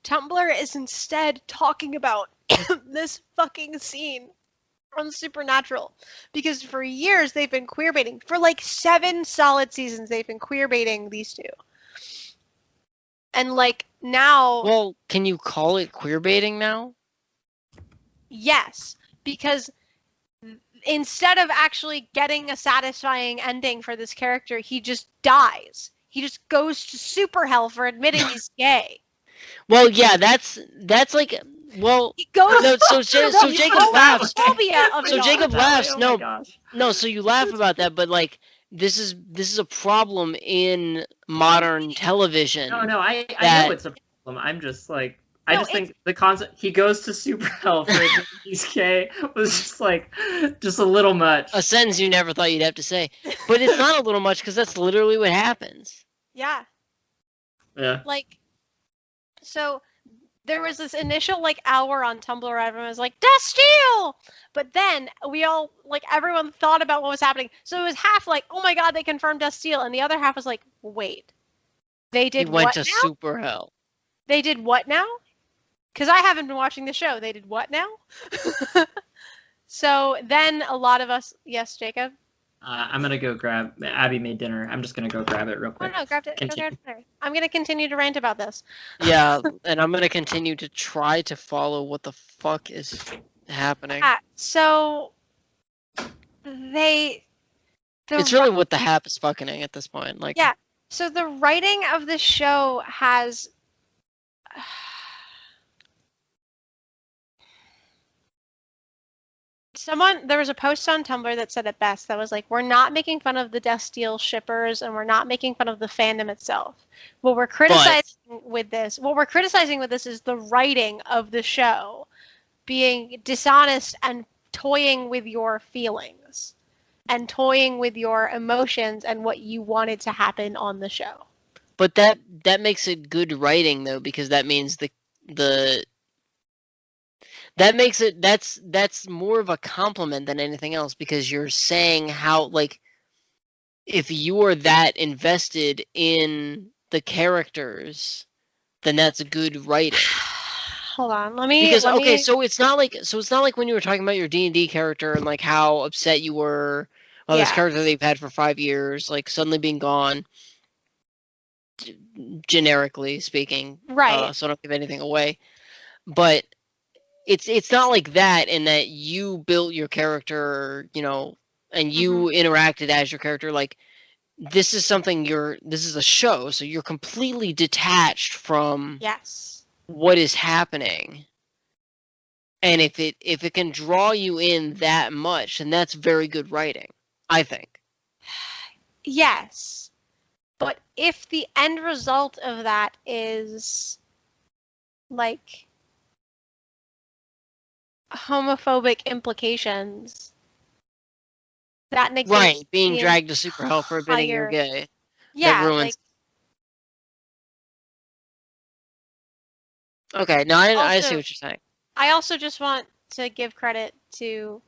Tumblr is instead talking about this fucking scene on Supernatural. Because for years they've been queerbaiting. For like 7 solid seasons they've been queerbaiting these two. And like now... Well, can you call it queerbaiting now? Yes, because instead of actually getting a satisfying ending for this character, he just dies. He just goes to super hell for admitting he's gay. Well, yeah, that's like, well, He goes. no, so Jacob laughs. Phobia of So it all. Jacob laughs. Oh No, my gosh. no. So you laugh about that, but like, this is a problem in modern television. No, I that- know it's a problem. I'm just like, No, I just think the concept he goes to super hell for admitting he's gay was just like, just a little much. A sentence you never thought you'd have to say, but it's not a little much because that's literally what happens. Yeah. Yeah. Like, so there was this initial like hour on Tumblr where everyone was like, Destiel! But then everyone thought about what was happening. So it was half like, oh my god, they confirmed Destiel. And the other half was like, wait, they He did went what to now? super hell. They did what now? Because I haven't been watching the show. They did what now? So then a lot of us, yes, Jacob? I'm gonna go grab. Abby made dinner. I'm just gonna go grab it real Oh quick. no, grab it. Go grab it. I'm going to continue to rant about this. Yeah, and I'm gonna continue to try to follow what the fuck is happening. So It's really what the hap is fucking at this point. Like, yeah. So the writing of the show has there was a post on Tumblr that said it best. That was like, we're not making fun of the Destiel shippers and we're not making fun of the fandom itself. What we're criticizing with this is the writing of the show being dishonest and toying with your feelings and toying with your emotions and what you wanted to happen on the show. but that makes it good writing though, because that means that makes it that's more of a compliment than anything else, because you're saying how, like, if you are that invested in the characters, then that's good writing. Hold on, let me. So it's not like when you were talking about your D&D character and like how upset you were about this character they've had for 5 years, like suddenly being gone. Generically speaking, right? So I don't give anything away, but it's not like that, in that you built your character, and you interacted as your character. Like, this is a show, so you're completely detached from what is happening. And if it can draw you in that much, then that's very good writing, I think. Yes. But if the end result of that is like homophobic implications, that negates right, being dragged to super hell for admitting you're gay. Yeah, that ruins. Okay, no, I see what you're saying. I also just want to give credit to,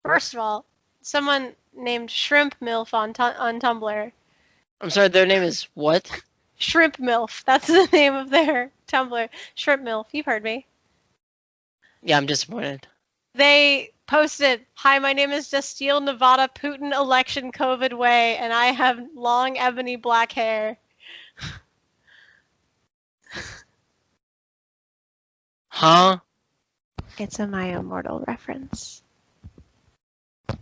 first of all, someone named Shrimp MILF on Tumblr. I'm sorry, their name is what? Shrimp MILF. That's the name of their Tumblr. Shrimp MILF. You've heard me. Yeah, I'm disappointed. They posted, "Hi, my name is Destiel Nevada Putin Election COVID Way, and I have long ebony black hair." Huh? It's a My Immortal reference.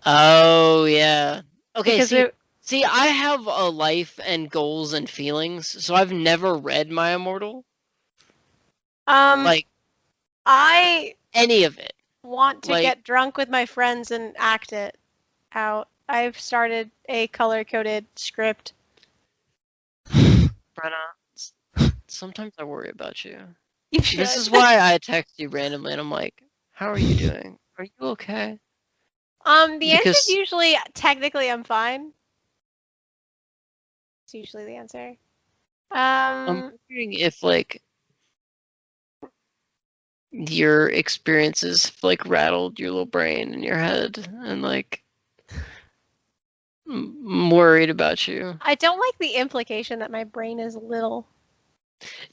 Oh, yeah. Okay, Because see, I have a life and goals and feelings, so I've never read My Immortal. Like, I any of it. want to Like- get drunk with my friends and act it out. I've started a color-coded script. Brenna, sometimes I worry about you. You should. This is why I text you randomly, and I'm like, how are you doing? Are you okay? The answer is Because- usually, technically, I'm fine. It's usually the answer. I'm wondering if, like, your experiences, like, rattled your little brain in your head, and, like, I'm worried about you. I don't like the implication that my brain is little.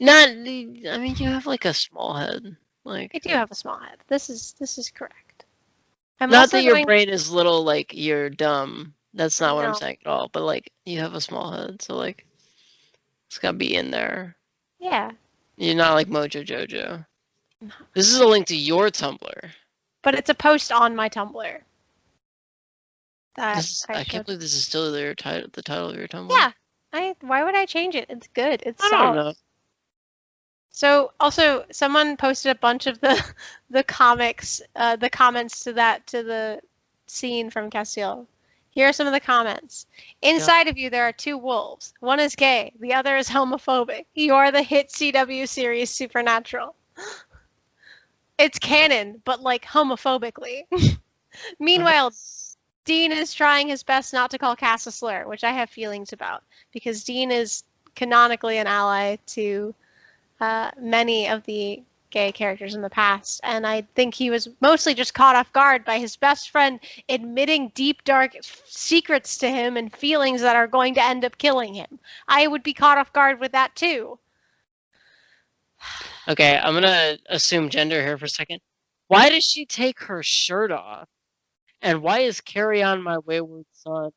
I mean, you have, like, a small head. Like, I do have a small head. This is correct. I'm not also that your going. brain is little, like, you're dumb. That's not what I'm No. saying at all. But, like, you have a small head, so, like, it's gotta be in there. Yeah, You're not like Mojo Jojo. This is a link to your Tumblr. but it's a post on my Tumblr. That I showed. can't believe this is still the title of your Tumblr. Yeah. Why would I change it? It's good. It's I solid. don't know. So also someone posted a bunch of the comics, the comments to the scene from Castile. Here are some of the comments. Inside of you there are two wolves. One is gay, the other is homophobic. You are the hit CW series Supernatural. It's canon, but like homophobically. Meanwhile, Dean is trying his best not to call Cass a slur, which I have feelings about, because Dean is canonically an ally to many of the gay characters in the past, and I think he was mostly just caught off guard by his best friend admitting deep, dark secrets to him and feelings that are going to end up killing him. I would be caught off guard with that too. Okay, I'm gonna assume gender here for a second. Why does she take her shirt off? And why is "Carry On My Wayward Son"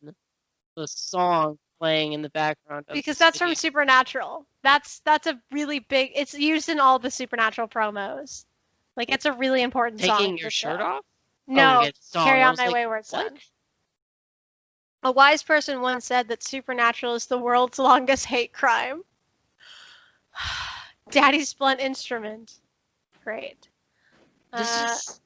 the song playing in the background? Because that's from Supernatural. That's a really big. It's used in all the Supernatural promos. Like, it's a really important song. Taking your shirt off? No, okay, song. Carry I On was My like, Wayward what? Son. A wise person once said that Supernatural is the world's longest hate crime. Daddy's blunt instrument. Great. This is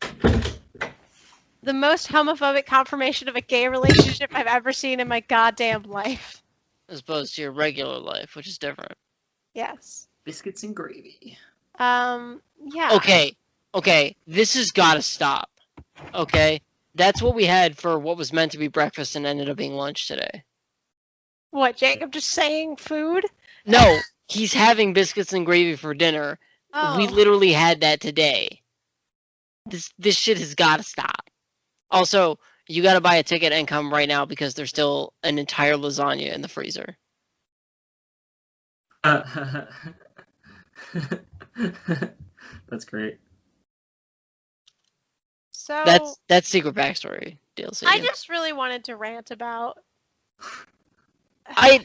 The most homophobic confirmation of a gay relationship I've ever seen in my goddamn life. as opposed to your regular life, which is different. Yes. Biscuits and gravy. Yeah. Okay, this has got to stop. Okay, that's what we had for what was meant to be breakfast and ended up being lunch today. What, Jacob just saying food? No, he's having biscuits and gravy for dinner. Oh. We literally had that today. This shit has got to stop. Also, you got to buy a ticket and come right now because there's still an entire lasagna in the freezer. That's great. So That's secret backstory DLC. I just really wanted to rant about I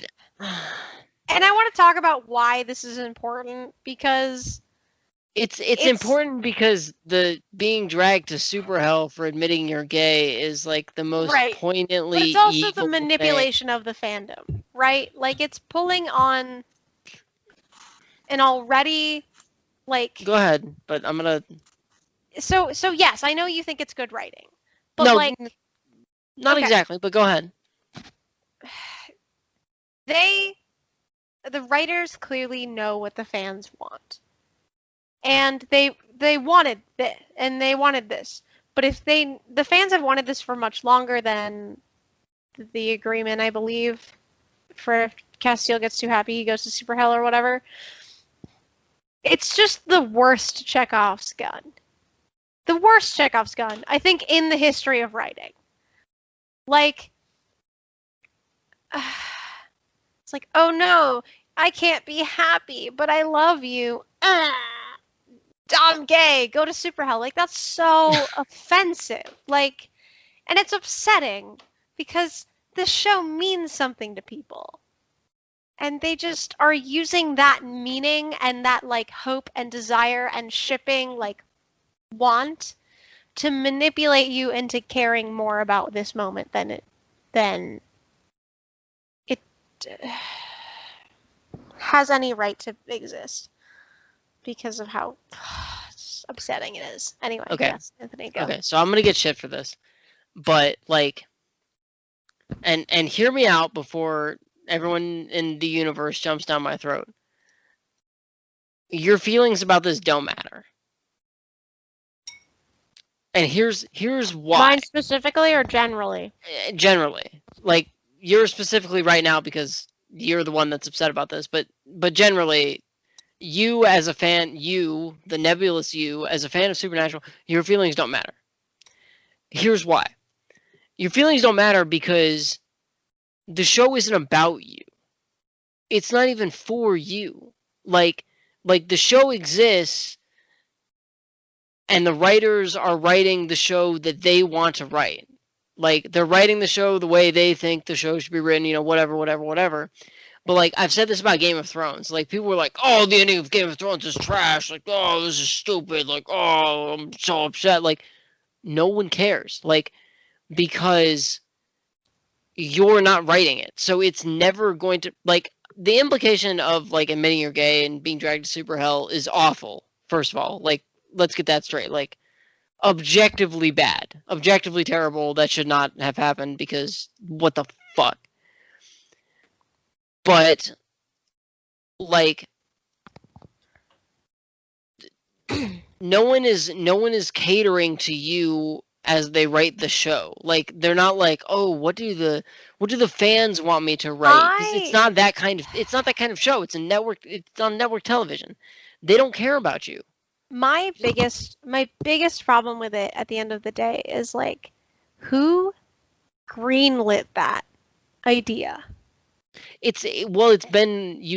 and I want to talk about why this is important, because It's important because the being dragged to super hell for admitting you're gay is like the most Right. poignantly but it's also the evil manipulation of the fandom, right? Like, it's pulling on an already like thing. Go ahead, but I'm gonna so yes, I know you think it's good writing. But no, like not okay. exactly. But go ahead. The writers clearly know what the fans want. And they wanted this, and they wanted this. But if the fans have wanted this for much longer than the agreement, I believe, for if Castiel gets too happy, he goes to Super Hell or whatever. It's just the worst Chekhov's gun. The worst Chekhov's gun, I think, in the history of writing. Like, it's like, oh no, I can't be happy, but I love you. I'm gay. Go to super hell. Like, that's so offensive. Like, and it's upsetting because this show means something to people. And they just are using that meaning and that, like, hope and desire and shipping, like, want to manipulate you into caring more about this moment than it has any right to exist because of how upsetting it is. Anyway, Okay. yes, Anthony, go. Okay, so I'm gonna get shit for this, but like, and hear me out before everyone in the universe jumps down my throat. Your feelings about this don't matter. And here's why. Mine specifically or generally? Generally, like, you're specifically right now because you're the one that's upset about this, but generally, you as a fan, you, the nebulous you, as a fan of Supernatural, your feelings don't matter. Here's why. Your feelings don't matter because the show isn't about you. It's not even for you. Like the show exists and the writers are writing the show that they want to write. Like, they're writing the show the way they think the show should be written, you know, whatever. But, like, I've said this about Game of Thrones. Like, people were like, oh, the ending of Game of Thrones is trash. Like, oh, this is stupid. Like, oh, I'm so upset. Like, no one cares. Like, because you're not writing it. So it's never going to, like, the implication of, like, admitting you're gay and being dragged to super hell is awful, first of all. Like, let's get that straight. Like, objectively bad. Objectively terrible. That should not have happened because what the fuck? But, like, no one is catering to you as they write the show. Like, they're not like, oh, what do the fans want me to write? 'Cause it's not that kind of show. It's on network television. They don't care about you. My biggest problem with it at the end of the day is, like, who greenlit that idea? You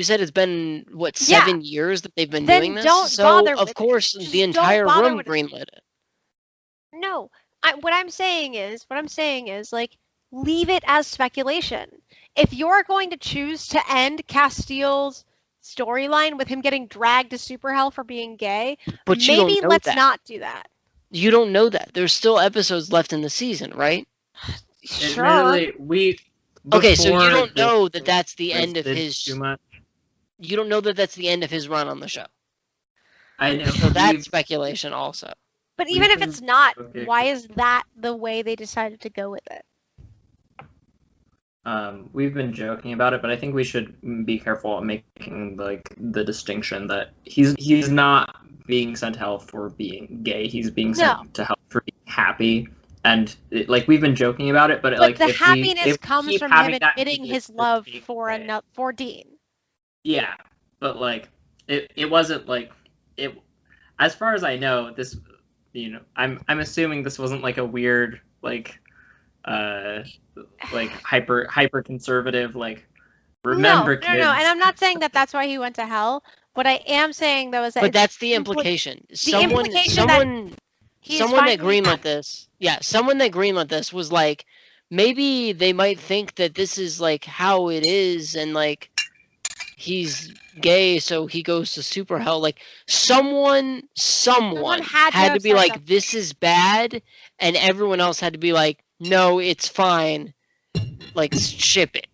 said it's been what, 7 years that they've been Then doing this? don't So bother of with course it. Just the don't entire bother room with it. greenlit it. No, what I'm saying is, like, leave it as speculation. If you're going to choose to end Castile's storyline with him getting dragged to super hell for being gay, But you maybe don't know let's that. not do that. You don't know that. There's still episodes left in the season, right? Sure. Admittedly, Okay, so you before don't this know that that's the end of did his. too much. You don't know that that's the end of his run on the show. I know. So that's speculation also. But even if it's not, okay. why is that the way they decided to go with it? We've been joking about it, but I think we should be careful at making, like, the distinction that he's not being sent to hell for being gay. He's being sent to hell for being happy. And like, we've been joking about it, but like, the if happiness if comes keep from having him that admitting be his the love same for way. for Dean. Yeah, but like, it wasn't like it. As far as I know, this, you know, I'm assuming this wasn't like a weird, like hyper conservative, like, remember No, kids. and I'm not saying that that's why he went to hell. What I am saying, though, is that But that's the implication. Someone that greenlit this. Yeah, someone that greenlit this was like, maybe they might think that this is like how it is, and like he's gay, so he goes to super hell. Like, someone had to be like, something. this is bad, and everyone else had to be like, no, it's fine. Like, ship it,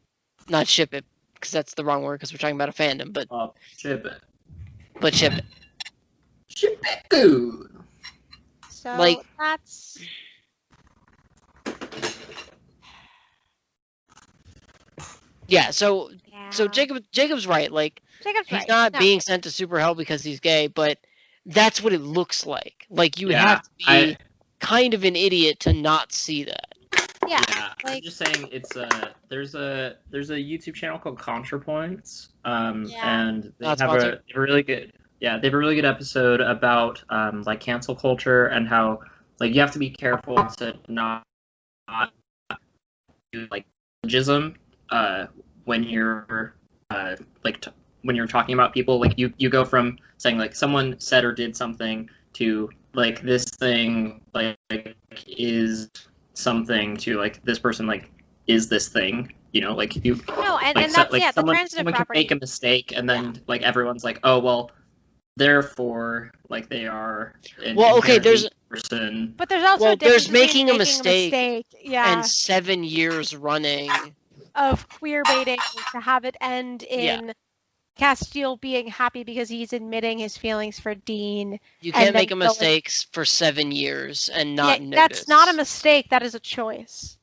not ship it, because that's the wrong word, because we're talking about a fandom. But ship it. But ship it. Ship it good. So like, that's. Yeah, so Jacob's right. Like, he's not being sent to super hell because he's gay, but that's what it looks like. Like, you have to be kind of an idiot to not see that. Yeah, like, I'm just saying, it's there's a YouTube channel called ContraPoints, and they have a really good Yeah, they have a really good episode about like cancel culture and how like you have to be careful to not do like syllogism when you're when you're talking about people. Like you go from saying like someone said or did something to like this thing like is something to like this person like is this thing. You know, like you. No, and, like, and that's like the someone transitive can property. make a mistake and then like everyone's like, oh well, therefore like they are an Well, okay, inherently person. But there's also Well, a difference there's between making a mistake yeah, and 7 years running. of queer baiting to have it end Yeah. in Castile being happy because he's admitting his feelings for Dean. You and can't then make a going- mistake for 7 years and not Yeah, notice. that's not a mistake. That is a choice.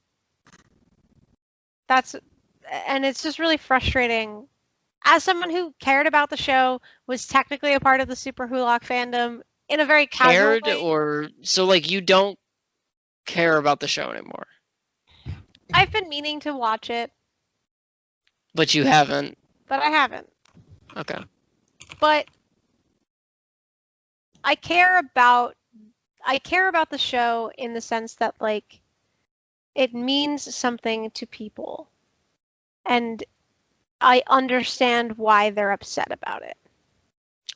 And it's just really frustrating. As someone who cared about the show, was technically a part of the SuperWhoLock fandom in a very casual Cared way. or so like you don't care about the show anymore, I've been meaning to watch it, but you haven't. but I haven't. Okay. But I care about the show in the sense that like it means something to people. And I understand why they're upset about it.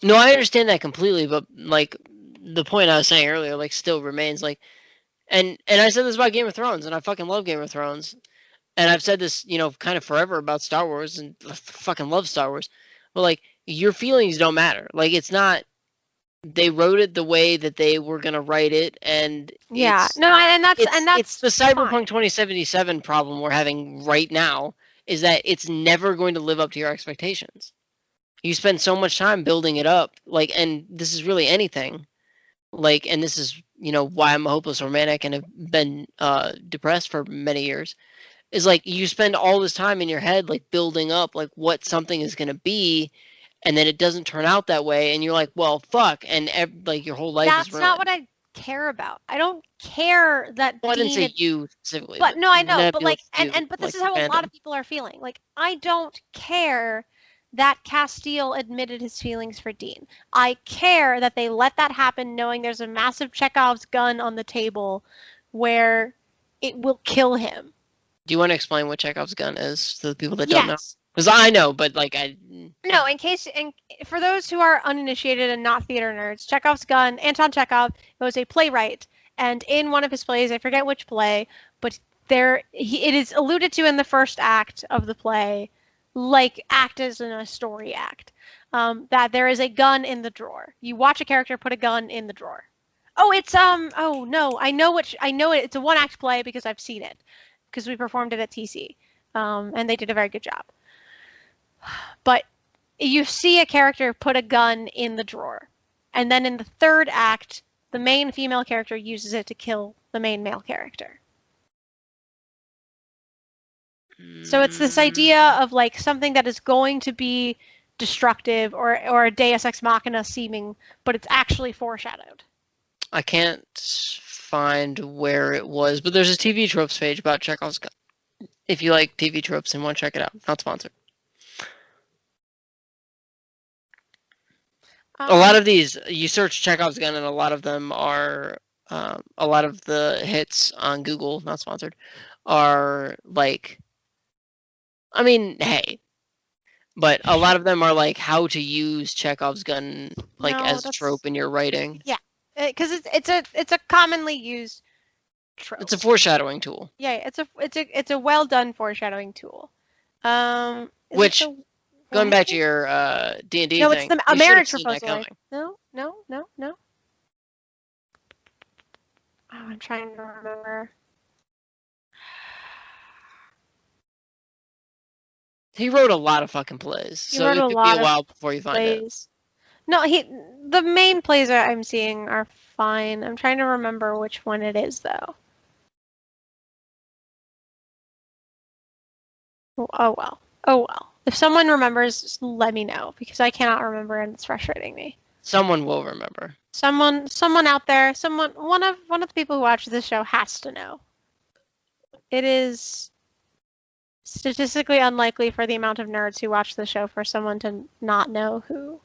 No, I understand that completely, but like the point I was saying earlier, like still remains like, and I said this about Game of Thrones, and I fucking love Game of Thrones, and I've said this, you know, kind of forever about Star Wars, and I fucking love Star Wars, but like your feelings don't matter. Like it's not. They wrote it the way that they were gonna write it, and Yeah, it's, no, and that's it's the Cyberpunk fine. 2077 problem we're having right now is that it's never going to live up to your expectations. You spend so much time building it up, like, and this is really anything, like, and this is, you know, why I'm a hopeless romantic and have been depressed for many years. Is like you spend all this time in your head, like building up, like what something is gonna be, and then it doesn't turn out that way, and you're like, well, fuck, and like your whole life is That's ruined. not what I care about. I don't care that Well, I didn't say Dean. you specifically. But no, I know. But like, you, but this like is how the a lot fandom. of people are feeling. Like, I don't care that Castile admitted his feelings for Dean. I care that they let that happen, knowing there's a massive Chekhov's gun on the table, where it will kill him. Do you want to explain what Chekhov's gun is to the people that don't know? Yes. Because I know, but like No, and for those who are uninitiated and not theater nerds, Chekhov's gun, Anton Chekhov, was a playwright, and in one of his plays, I forget which play, but it is alluded to in the first act of the play, like act as in a story act, that there is a gun in the drawer. You watch a character put a gun in the drawer. Oh, it's oh no, I know it. It's a one-act play because I've seen it, because we performed it at TC, and they did a very good job. But you see a character put a gun in the drawer, and then in the third act, the main female character uses it to kill the main male character. So it's this idea of like something that is going to be destructive or a Deus Ex Machina seeming, but it's actually foreshadowed. I can't find where it was, but there's a TV tropes page about Chekhov's gun. If you like TV tropes and want to check it out, not sponsored. A lot of these, you search Chekhov's gun, and a lot of them are, a lot of the hits on Google, not sponsored, are like, I mean, hey, but a lot of them are like how to use Chekhov's gun, like as a trope in your writing. Yeah, because it's a commonly used trope. It's a foreshadowing tool. Yeah, it's a well done foreshadowing tool. Which, going back to your D&D no, thing, it's a marriage seen that proposal. coming. No. Oh, I'm trying to remember. He wrote a lot of fucking plays, so it could be a while before you find it. No, the main plays I'm seeing are fine. I'm trying to remember which one it is though. Oh well. If someone remembers, just let me know, because I cannot remember and it's frustrating me. Someone will remember. Someone out there, one of the people who watch this show has to know. It is statistically unlikely for the amount of nerds who watch the show for someone to not know who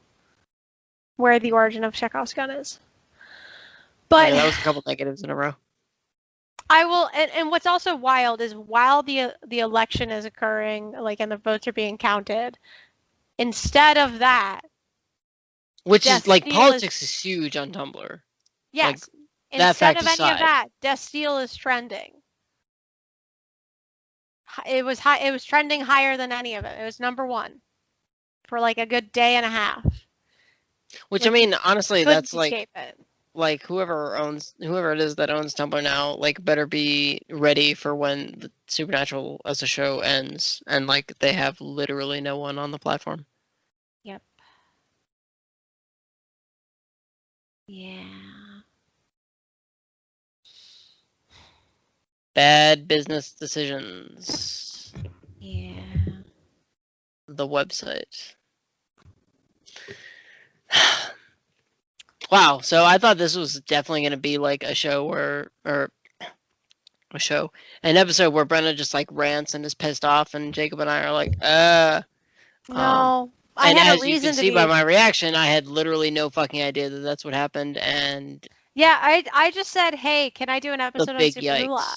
where the origin of Chekhov's gun is. But Yeah, that was a couple negatives in a row. I will, and what's also wild is while the election is occurring, like, and the votes are being counted, instead of that, Which Death is, like, Steal politics is huge on Tumblr. yes, that instead fact of any aside. of that, Death Steal is trending. It was high. It was trending higher than any of it. It was number one for like a good day and a half. Which, Like, I mean, honestly, couldn't that's like escape it. whoever it is that owns Tumblr now, like, better be ready for when the Supernatural as a show ends, and like they have literally no one on the platform. Yep. Yeah. Bad business decisions. Yeah. The website. Wow, so I thought this was definitely going to be like a show an episode where Brenna just like rants and is pissed off, and Jacob and I are like, No, I and had a as you reason can to see be. by my reaction, I had literally no fucking idea that that's what happened, and Yeah, I just said, hey, can I do an episode on big SuperWhoLock? yikes.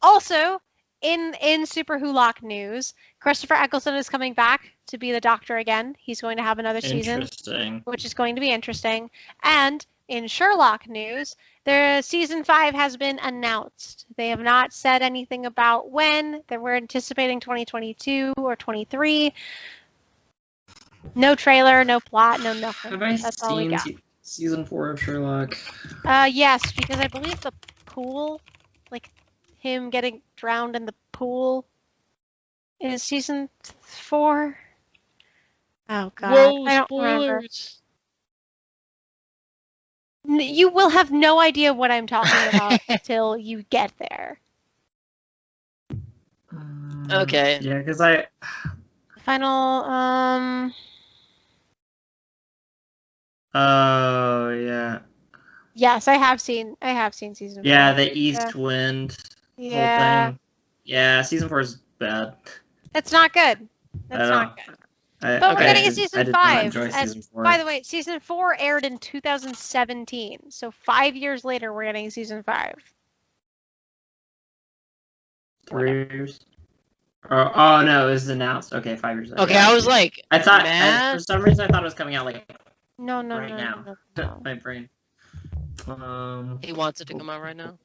Also, in SuperWhoLock news, Christopher Eccleston is coming back to be the Doctor again. He's going to have another season, Interesting. which is going to be interesting. And in Sherlock news, their season 5 has been announced. They have not said anything about when. They were anticipating 2022 or 23. No trailer, no plot, no nothing. Have I That's all we seen got. season 4 of Sherlock? Yes, because I believe the pool, like him getting drowned in the pool, is season 4. Oh god, Whoa, I don't remember. spoilers! You will have no idea what I'm talking about until you get there. Okay. Yeah, because I. Final, Oh yeah. yes, I have seen season 4. Yeah, the East Wind whole Yeah. thing. Yeah, season 4 is bad. It's not good. It's I know. not good. But But we're getting a I season did 5. not enjoy And season 4. by the way, season 4 aired in 2017. So 5 years later, we're getting season 5. 3 years. Oh no, it was announced. Okay, 5 years later. Okay, Yeah, I was like, I thought Matt? for some reason I thought it was coming out like No, right now. no. My brain. He wants it to come out right now.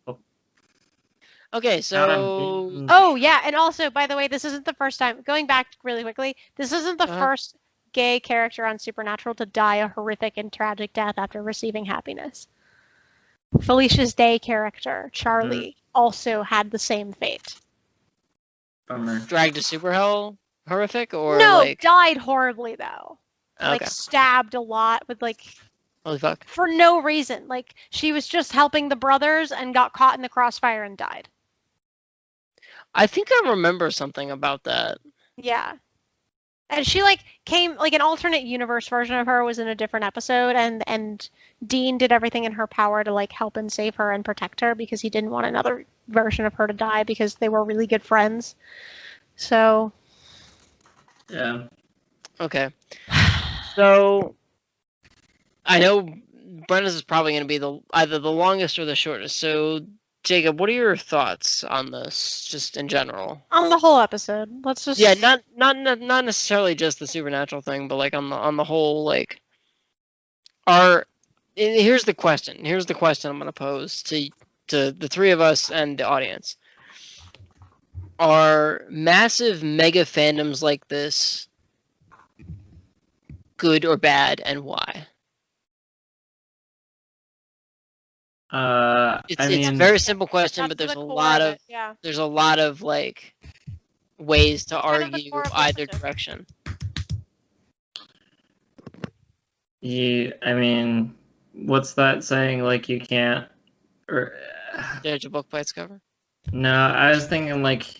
Okay, so Oh yeah, and also, by the way, this isn't the first time. Going back really quickly, this isn't the first gay character on Supernatural to die a horrific and tragic death after receiving happiness. Felicia's Day character, Charlie, also had the same fate. Bummer. dragged to super hell horrific, or No, like died horribly though. Like okay, stabbed a lot with like holy fuck. for no reason. Like she was just helping the brothers and got caught in the crossfire and died. I think I remember something about that. Yeah. And she like came like an alternate universe version of her was in a different episode, and Dean did everything in her power to like help and save her and protect her because he didn't want another version of her to die because they were really good friends. So Yeah. Okay. So I know Brenda's is probably going to be either the longest or the shortest. So Jacob, what are your thoughts on this, just in general? on the whole episode, let's just not necessarily just the supernatural thing, but like on the whole, like here's the question. Here's the question I'm going to pose to the three of us and the audience. Are massive mega fandoms like this good or bad, and why? It's a very simple question, but there's a lot of like ways to argue either direction. I mean, what's that saying? Like you can't, or Judge a book by its cover. no, I was thinking like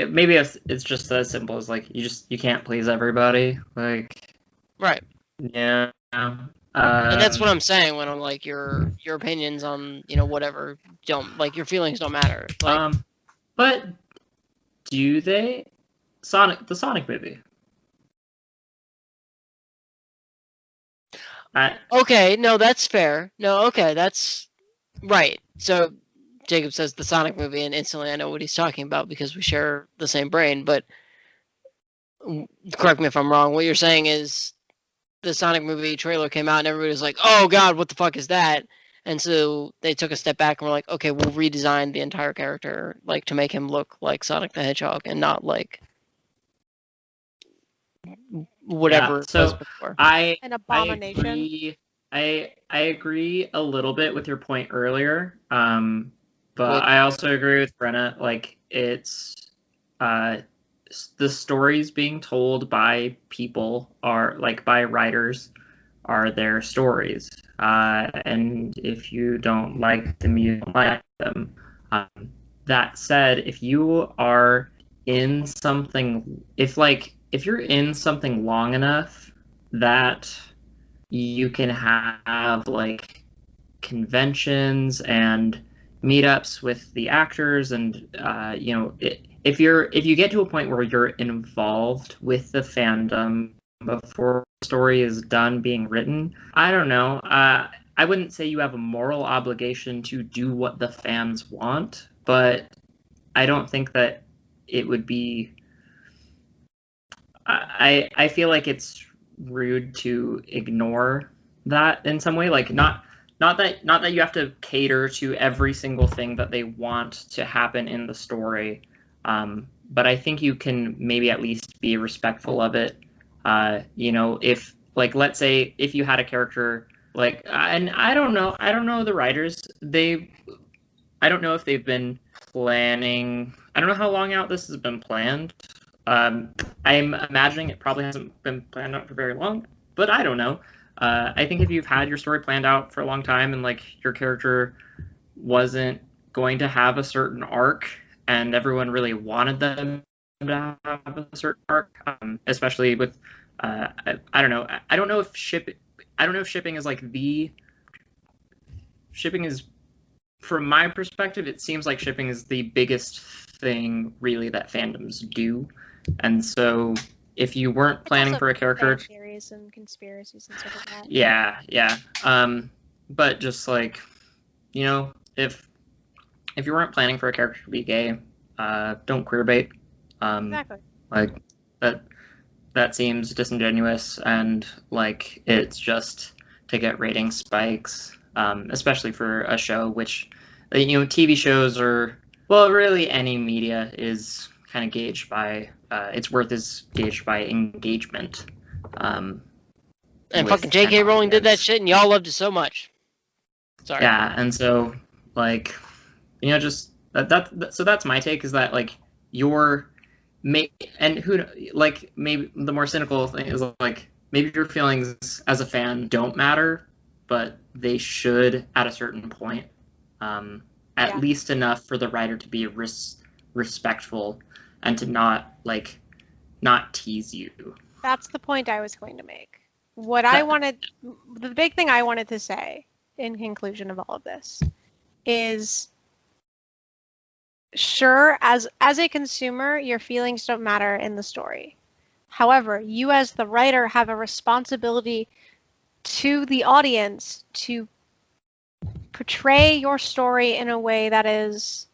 maybe it's just as simple as like you can't please everybody. Like Right. yeah. And that's what I'm saying when I'm like your opinions on whatever don't like your feelings don't matter. Like, but do they? The Sonic movie. Okay, no, that's fair. No, okay, that's right. So Jacob says the Sonic movie, and instantly I know what he's talking about because we share the same brain. But correct me if I'm wrong. What you're saying is the Sonic movie trailer came out, and everybody was like, "Oh God, what the fuck is that?" And so they took a step back and were like, "Okay, we'll redesign the entire character, like to make him look like Sonic the Hedgehog and not like whatever it was So before." An I abomination. agree. I agree a little bit with your point earlier. But Wait. I also agree with Brenna. Like it's the stories being told by people are like by writers are their stories. And if you don't like them, you don't like them. Um, that said, if you are in something, if you're in something long enough that you can have like conventions and meetups with the actors, and if you get to a point where you're involved with the fandom before the story is done being written, I don't know. I wouldn't say you have a moral obligation to do what the fans want, but I don't think that it would be. I feel like it's rude to ignore that in some way. Like not that you have to cater to every single thing that they want to happen in the story, but I think you can maybe at least be respectful of it. If like let's say if you had a character like, and I don't know the writers. I don't know if they've been planning. I don't know how long out this has been planned. I'm imagining it probably hasn't been planned out for very long, but I don't know. I think if you've had your story planned out for a long time and like your character wasn't going to have a certain arc and everyone really wanted them to have a certain arc, especially with I don't know. I don't know if shipping is like the shipping is from my perspective, it seems like shipping is the biggest thing really that fandoms do. And so if you weren't planning for a character, theories and conspiracies and stuff like that. yeah. But just like, if you weren't planning for a character to be gay, don't queerbait. Exactly. Like that seems disingenuous, and like it's just to get rating spikes, especially for a show which, TV shows are, well, really any media is kind of gauged by its worth is gauged by engagement. And fucking J.K. Rowling did that shit, and y'all loved it so much. Sorry. Yeah, and so like, just so that's my take, is that like maybe the more cynical thing is like maybe your feelings as a fan don't matter, but they should at a certain point, at least enough for the writer to be respectful and to not tease you. That's the point I was going to make. The big thing I wanted to say in conclusion of all of this is, sure, as a consumer, your feelings don't matter in the story. However, you as the writer have a responsibility to the audience to portray your story in a way that is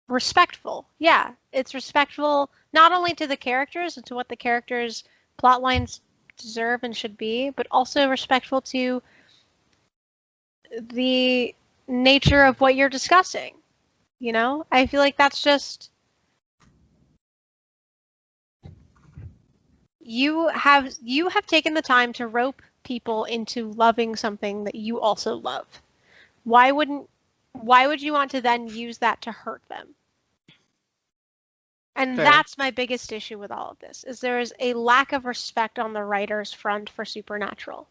respectful. Yeah, it's respectful not only to the characters and to what the characters' plot lines deserve and should be, but also respectful to the nature of what you're discussing. I feel like that's just, you have taken the time to rope people into loving something that you also love. Why would you want to then use that to hurt them? And Fair. That's my biggest issue with all of this, is there is a lack of respect on the writers' front for Supernatural.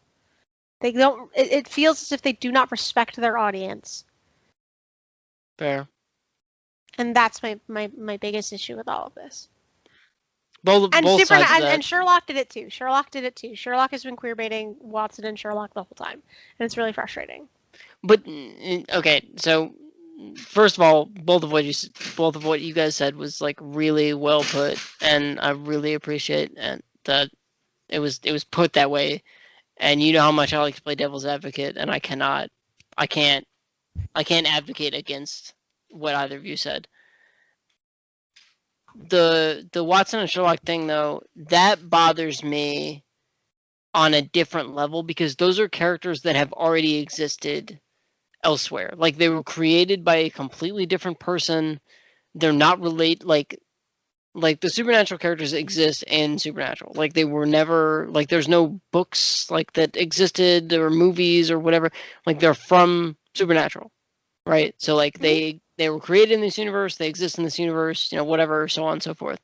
It feels as if they do not respect their audience. Fair. And that's my biggest issue with all of this. Both sides of that. And Sherlock did it too. Sherlock has been queerbaiting Watson and Sherlock the whole time, and it's really frustrating. But okay, so first of all, both of what you guys said was like really well put, and I really appreciate and that it was put that way. And you know how much I like to play devil's advocate, and I can't advocate against what either of you said. The Watson and Sherlock thing, though, that bothers me on a different level because those are characters that have already existed elsewhere. Like, they were created by a completely different person. They're not related. Like the supernatural characters exist in Supernatural. Like, they were never, like, there's no books like that existed or movies or whatever. Like, they're from Supernatural, right? So like they were created in this universe, they exist in this universe, you know, whatever, so on and so forth.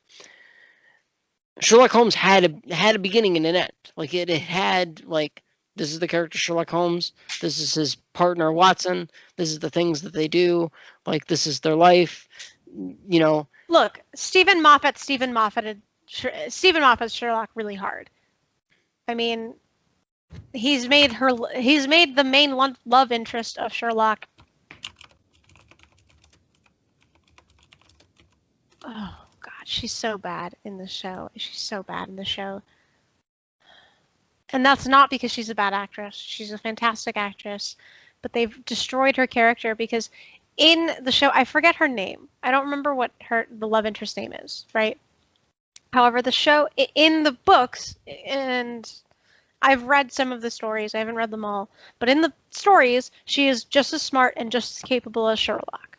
Sherlock Holmes had a beginning and an end. Like, it had, like, this is the character Sherlock Holmes, this is his partner Watson, this is the things that they do, like, this is their life, you know. Look, Stephen Moffat's Sherlock really hard. I mean, he's made the main love interest of Sherlock. Oh God, she's so bad in the show. And that's not because she's a bad actress. She's a fantastic actress, but they've destroyed her character because in the show, I forget her name. I don't remember what the love interest name is, right? However, the show, in the books, and I've read some of the stories, I haven't read them all, but in the stories, she is just as smart and just as capable as Sherlock.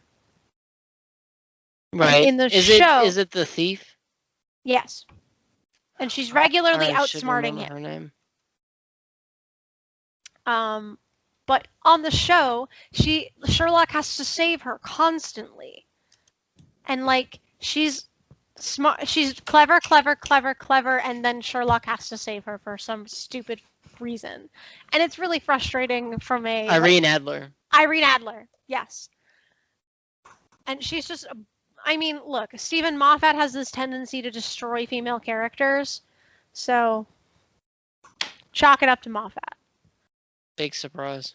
Right. And in the show, is it the thief? Yes. And she's regularly outsmarting him. Her name. But on the show, Sherlock has to save her constantly. And like, she's smart, she's clever, and then Sherlock has to save her for some stupid reason. And it's really frustrating from Irene Adler, yes. And she's just, I mean, look, Stephen Moffat has this tendency to destroy female characters, so chalk it up to Moffat. Big surprise.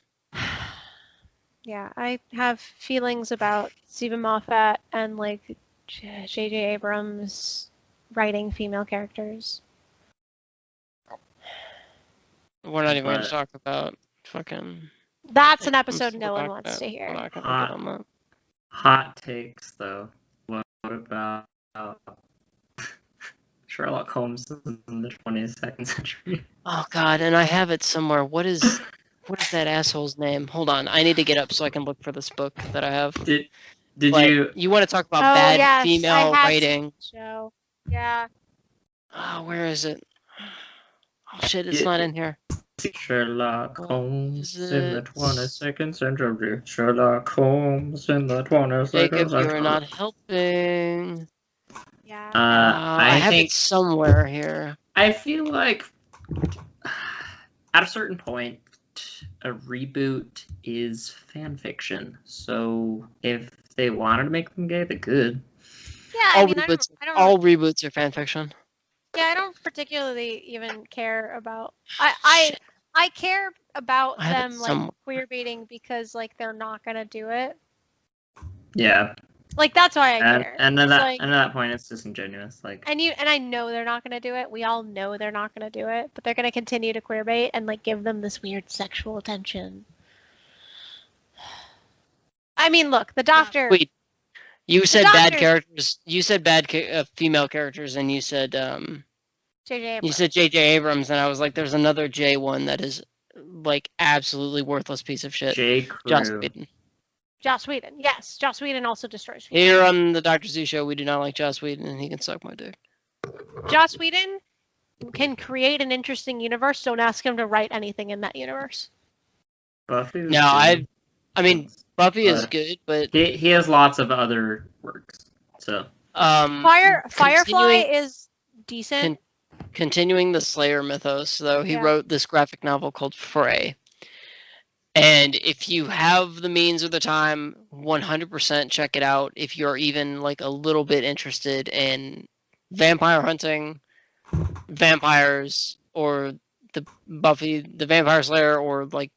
Yeah, I have feelings about Stephen Moffat and like J.J. Abrams writing female characters. We're not even going to talk about fucking. That's an episode no one wants to hear. We're not going to get on that. Hot takes, though. What about Sherlock Holmes in the 22nd century? Oh God, and I have it somewhere. What is that asshole's name? Hold on, I need to get up so I can look for this book that I have. Did But you? You want to talk about bad female I have writing? Show. Yeah. Oh, where is it? Oh shit, it's not in here. Sherlock Holmes in the 22nd century. Sherlock Holmes in the 22nd Jacob, century. you are not helping. Yeah. I have think it somewhere here. I feel like at a certain point, a reboot is fan fiction. So if they wanted to make them gay, they could. Yeah, All I mean, reboots, I don't all reboots are fan fiction. Yeah, I don't particularly even care about. I care about them like queer baiting because like they're not gonna do it. Yeah. Like that's why I care. And then at that point, it's disingenuous. Like. And I know they're not gonna do it. We all know they're not gonna do it, but they're gonna continue to queer bait and like give them this weird sexual attention. I mean, look, the Doctor. Wait, you said bad characters. You said bad female characters, and you said J.J. Abrams. You said J.J. Abrams, and I was like, there's another J one that is like absolutely worthless piece of shit. J. Crew. Joss Whedon. Joss Whedon. Yes, Joss Whedon also destroys people. Here on the Dr. Z show, we do not like Joss Whedon, and he can suck my dick. Joss Whedon can create an interesting universe. Don't ask him to write anything in that universe. Buffy. No, I mean Buffy is good, but he has lots of other works. So Firefly is decent. Continuing the Slayer mythos, though, he wrote this graphic novel called Fray. And if you have the means or the time, 100% check it out. If you're even like a little bit interested in vampire hunting, vampires, or the Buffy, the Vampire Slayer, or like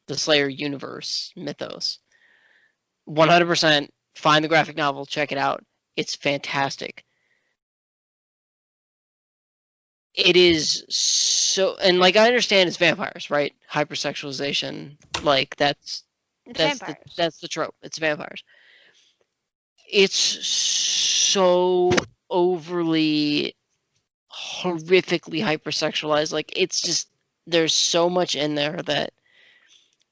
the Slayer universe mythos, 100% find the graphic novel, check it out. It's fantastic. it is so, and like I understand it's vampires, right? Hypersexualization, like It's vampires. that's the trope. It's vampires. It's so overly horrifically hypersexualized. Like it's just there's so much in there that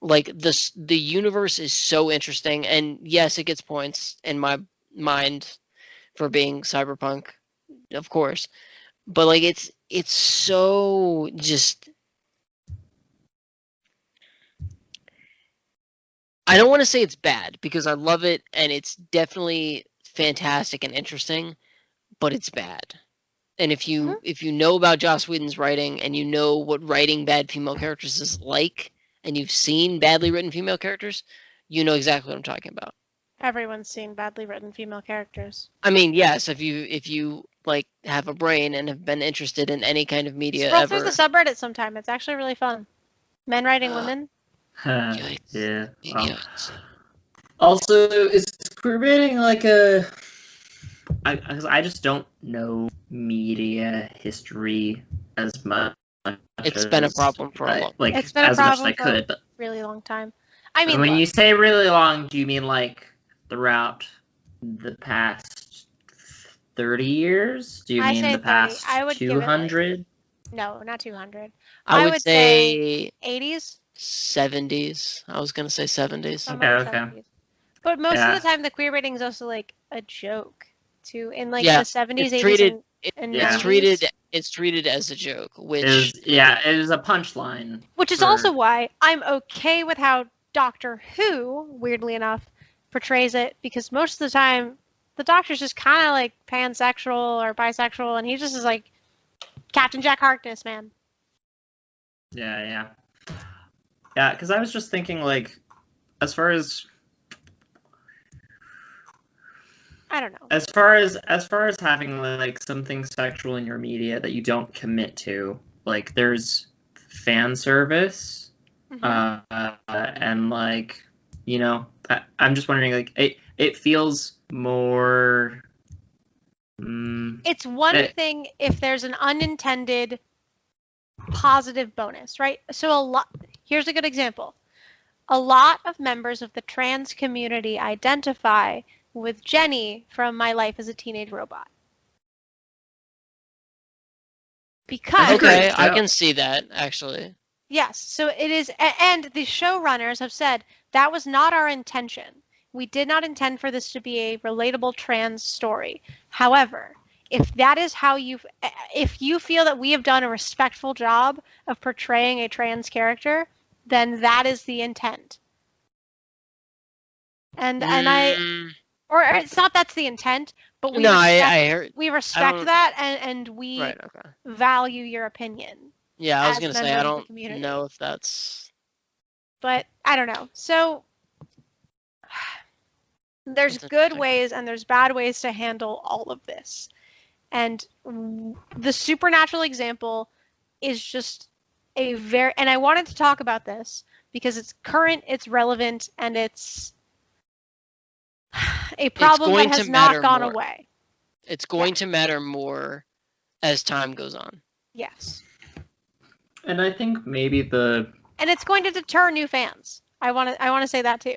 like the universe is so interesting, and yes, it gets points in my mind for being cyberpunk, of course. But like it's so just I don't want to say it's bad because I love it and it's definitely fantastic and interesting, but it's bad. And if you know about Joss Whedon's writing and you know what writing bad female characters is like, and you've seen badly written female characters, you know exactly what I'm talking about. Everyone's seen badly written female characters. I mean, yes, if you like have a brain and have been interested in any kind of media Scroll ever. through the subreddit sometime. It's actually really fun. Men writing women. Yikes. Yeah. Yikes. Also, is queerbaiting like a? I just don't know media history as much. It's been a problem for a long. Like It's been a as much as problem I for could. But a really long time. I mean, when look, you say really long, do you mean like throughout the past 30 years? Do you I mean say the 30. past I would give it, like- 200? no, not 200. I I would would say 80s. 70s. I was gonna say 70s. Somewhere in the Okay. 70s. But most Yeah. of the time, the queer rating is also like a joke, too. In like Yeah, the 70s, it's 80s, treated- and Yeah. 90s. It's treated as a joke, which It is a punchline. Which is for- also why I'm okay with how Doctor Who, weirdly enough, portrays it, because most of the time the Doctor's just kind of like pansexual or bisexual, and he just is like Captain Jack Harkness, man. Yeah. Because I was just thinking, like, as far as I don't know. as far as having like something sexual in your media that you don't commit to, like, there's fan service, Mhm. and like, I'm just wondering, like, it feels more. It's one Eh. thing if there's an unintended positive bonus, right? So here's a good example. A lot of members of the trans community identify with Jenny from My Life as a Teenage Robot. Because okay, Great. I can see that actually. yes, so it is, and the showrunners have said that was not our intention. We did not intend for this to be a relatable trans story. However, if that is how if you feel that we have done a respectful job of portraying a trans character, then that is the intent. And or it's not that's the intent, but we No, respect, I heard. we respect don't- that, and we Right. Okay. value your opinion. Yeah, I was as gonna say members I of the don't community. know if that's. But I don't know. So there's That's good interesting. ways and there's bad ways to handle all of this. And the supernatural example is just and I wanted to talk about this because it's current, it's relevant, and it's a problem going that to has not matter gone more. away. It's going to matter more as time goes on. Yes. And I think maybe And it's going to deter new fans. I want to say that too.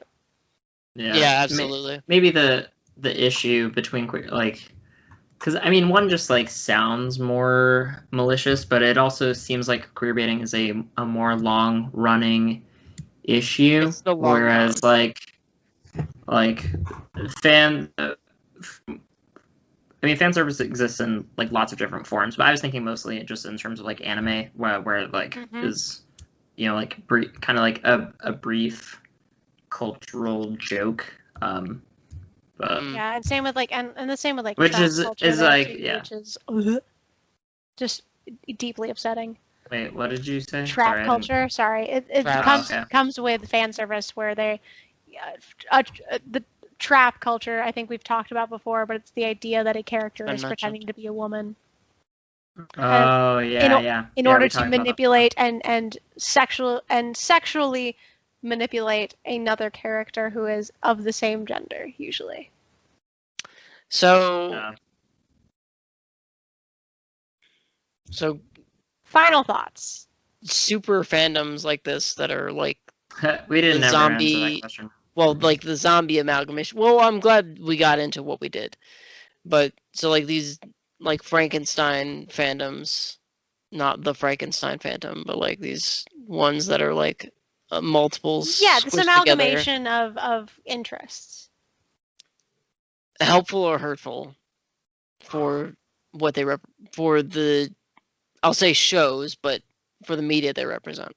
Yeah, absolutely. Maybe the issue between like, because I mean, one just like sounds more malicious, but it also seems like queerbaiting is a more long running issue. It's the long whereas like fan. I mean, fan service exists in like lots of different forms, but I was thinking mostly just in terms of like anime, where like is, like kind of like a brief cultural joke. But Yeah, and same with like and the same with like Which trap is culture there, like, too, yeah. which is just deeply upsetting. wait, what did you say? Trap Sorry, I didn't- culture, sorry, it Trap. comes with fan service where they the trap culture I think we've talked about before, but it's the idea that a character Been is mentioned. pretending to be a woman Oh yeah. in Yeah, order we to talked about that. manipulate and sexually manipulate another character who is of the same gender usually. So, Yeah. so Final thoughts. Super fandoms like this that are like We didn't the ever answer zombie. that question. Well, like the zombie amalgamation. Well, I'm glad we got into what we did. But so like these like Frankenstein fandoms, not the Frankenstein phantom, but like these ones that are like multiples. Yeah, this squished together. amalgamation of interests. Helpful or hurtful for what they for the, I'll say shows, but for the media they represent.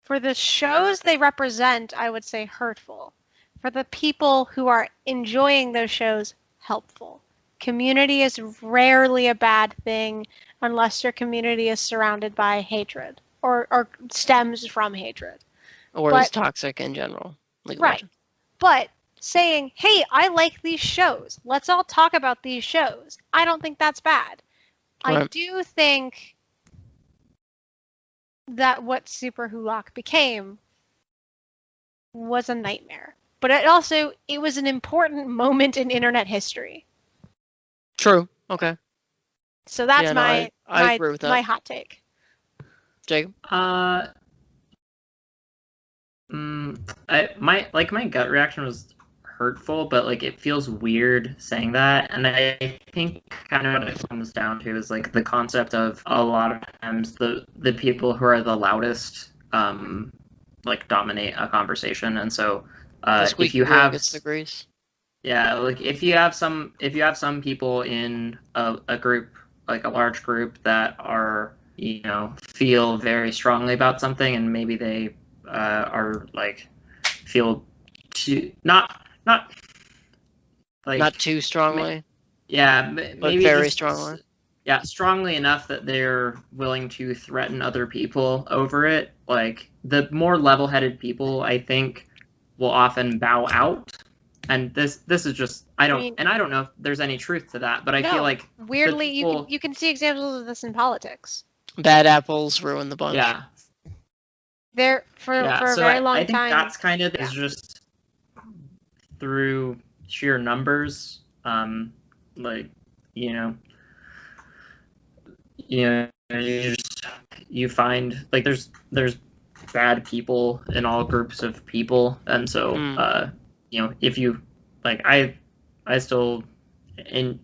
For the shows they represent, I would say hurtful. For the people who are enjoying those shows, helpful. Community is rarely a bad thing unless your community is surrounded by hatred or stems from hatred. Or is toxic in general. Like right. But saying, hey, I like these shows. Let's all talk about these shows. I don't think that's bad. Right. I do think that what SuperWhoLock became was a nightmare. But it was an important moment in internet history. True. Okay. So that's I agree with that. My hot take. Jacob? My gut reaction was hurtful, but like it feels weird saying that, and I think kind of what it comes down to is like the concept of a lot of times the people who are the loudest like dominate a conversation, and so if you have gets the grease. Yeah, like if you have some people in a group, like a large group that are, you know, feel very strongly about something, and maybe they are like feel not too strongly. Yeah, but maybe very strongly. Yeah, strongly enough that they're willing to threaten other people over it. Like the more level-headed people, I think, will often bow out. And this is just I don't know if there's any truth to that, but I feel like weirdly you can see examples of this in politics. Bad apples ruin the bunch. Yeah. For a very long time. I think that's kind of is just through sheer numbers, like you find like there's bad people in all groups of people, and so if you like I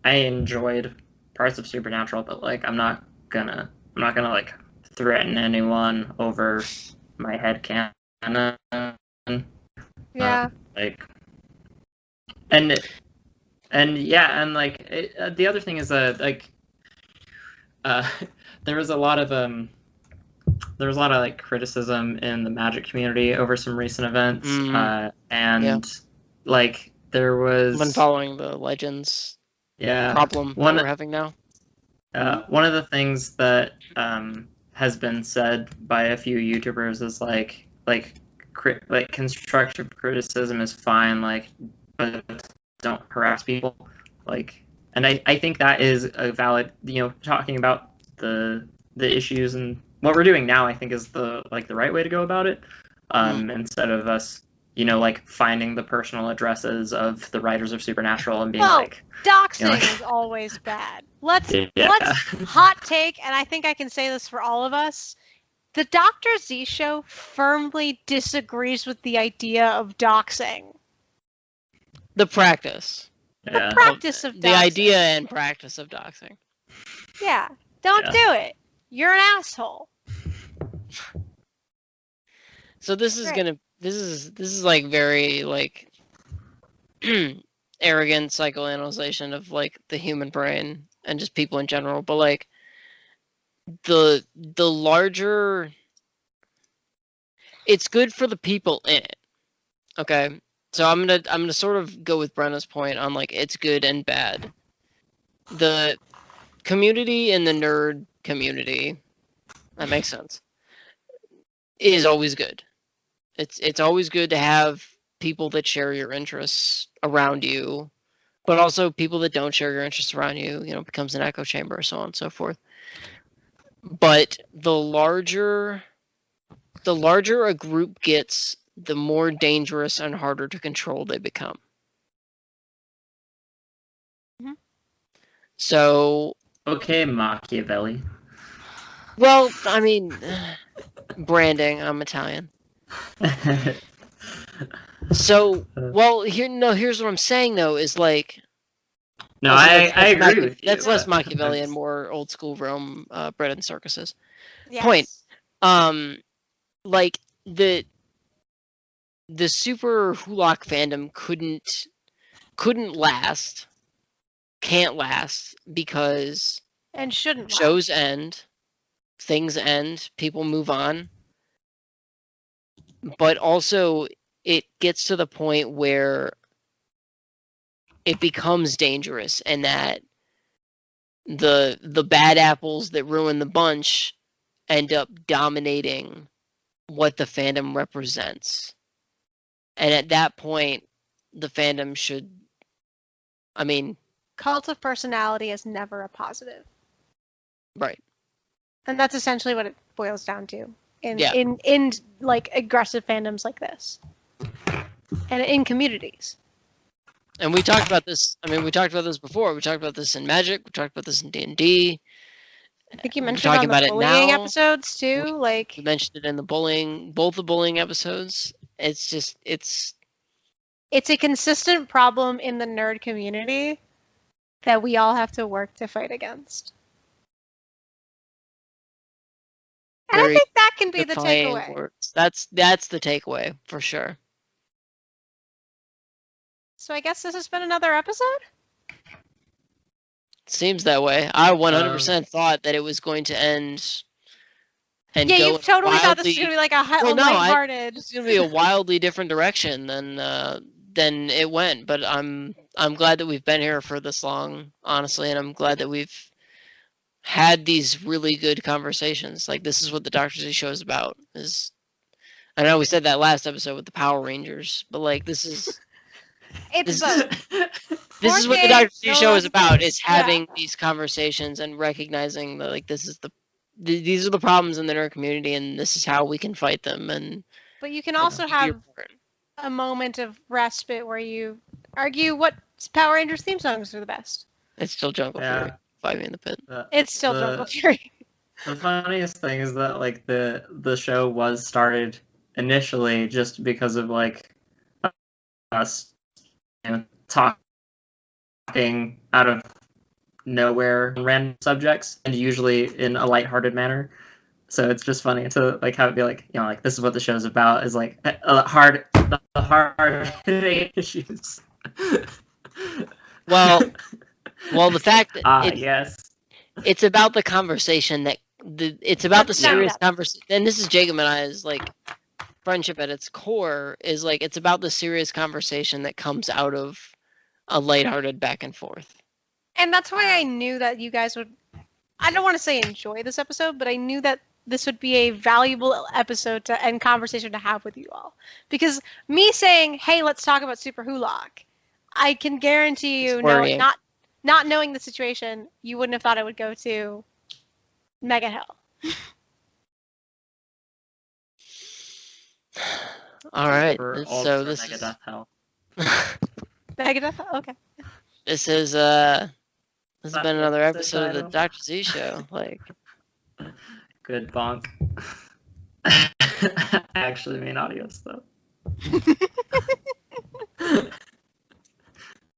enjoyed parts of Supernatural, but like I'm not gonna like threaten anyone over my headcanon. Yeah. The other thing is there was a lot of like criticism in the Magic community over some recent events, like there was when following the Legends problem that we're having now. One of the things that has been said by a few YouTubers is like constructive criticism is fine, like, but don't harass people, like, and I think that is a valid, talking about the issues and what we're doing now, I think is the right way to go about it, instead of us like finding the personal addresses of the writers of Supernatural and being doxing is always bad. Let's hot take, and I think I can say this for all of us. The Dr. Z show firmly disagrees with the idea of doxing. The practice. The practice of doxing. The idea and practice of doxing. Yeah. Don't do it. You're an asshole. So this is like very like arrogant psychoanalyzation of like the human brain and just people in general, but like the larger, it's good for the people in it. Okay, so I'm gonna sort of go with Brenna's point on like it's good and bad. The community and the nerd community, that makes sense, is always good. It's always good to have people that share your interests around you, but also people that don't share your interests around you, becomes an echo chamber, so on and so forth. But the larger a group gets, the more dangerous and harder to control they become. Mm-hmm. So Okay, Machiavelli. Well, I mean, branding. I'm Italian. So, well, here's what I'm saying though is like. No, Also, I agree with you. That's less but Machiavellian, it's- more old school Rome, bread and circuses. Yes. Point. Like the SuperWhoLock fandom couldn't last, can't last because And shouldn't laugh. shows end, things end, people move on. But also, it gets to the point where it becomes dangerous, and that the bad apples that ruin the bunch end up dominating what the fandom represents. And at that point, the fandom should, I mean, Cult of personality is never a positive. right. And that's essentially what it boils down to in Yeah. in like aggressive fandoms like this. And in communities. And we talked about this. I mean, we talked about this before. We talked about this in Magic. We talked about this in D&D. I think you We're mentioned it talking on about the it bullying now. episodes too. Like We mentioned it in the both the bullying episodes. It's just, it's a consistent problem in the nerd community that we all have to work to fight against. And I very think that can be the defining takeaway. words. That's the takeaway for sure. So I guess this has been another episode? Seems that way. I 100% thought that it was going to end and Yeah, go you in a totally thought this was wildly- gonna be like a Well, no, lighthearted. it's going to be a wildly different direction than it went. But I'm glad that we've been here for this long, honestly, and I'm glad that we've had these really good conversations. Like, this is what the Doctor Z show is about. I know we said that last episode with the Power Rangers, but like this is It's this both. this is what the 4K, Doctor Z no show is about: is yeah. having these conversations and recognizing that like this is these are the problems in the nerd community, and this is how we can fight them. And But you can also do your have part. a moment of respite where you argue what Power Rangers theme songs are the best. It's still Jungle Fury. Fight me in the pit. It's still Jungle Fury. The funniest thing is that like the show was started initially just because of like us talking out of nowhere on random subjects, and usually in a lighthearted manner. So it's just funny to like have it be like, you know, like this is what the show's about, is like the hard hitting issues. Well, the fact that yes. it's about the conversation it's about the Let's sum it serious up. conversation. And this is Jacob and I's like friendship at its core, is like it's about the serious conversation that comes out of a lighthearted back and forth. And that's why I knew that you guys would, I don't want to say enjoy this episode, but I knew that this would be a valuable episode and conversation to have with you all. Because me saying, hey, let's talk about SuperWhoLock, I can guarantee you, It's worrying. not knowing the situation, you wouldn't have thought it would go to Mega Hell. All right. For So Ultra this Mega is Death Hell. Mega Death? Okay. this has been another That's the episode of the title. Dr. Z show. Like, Good bonk. I actually mean audio stuff.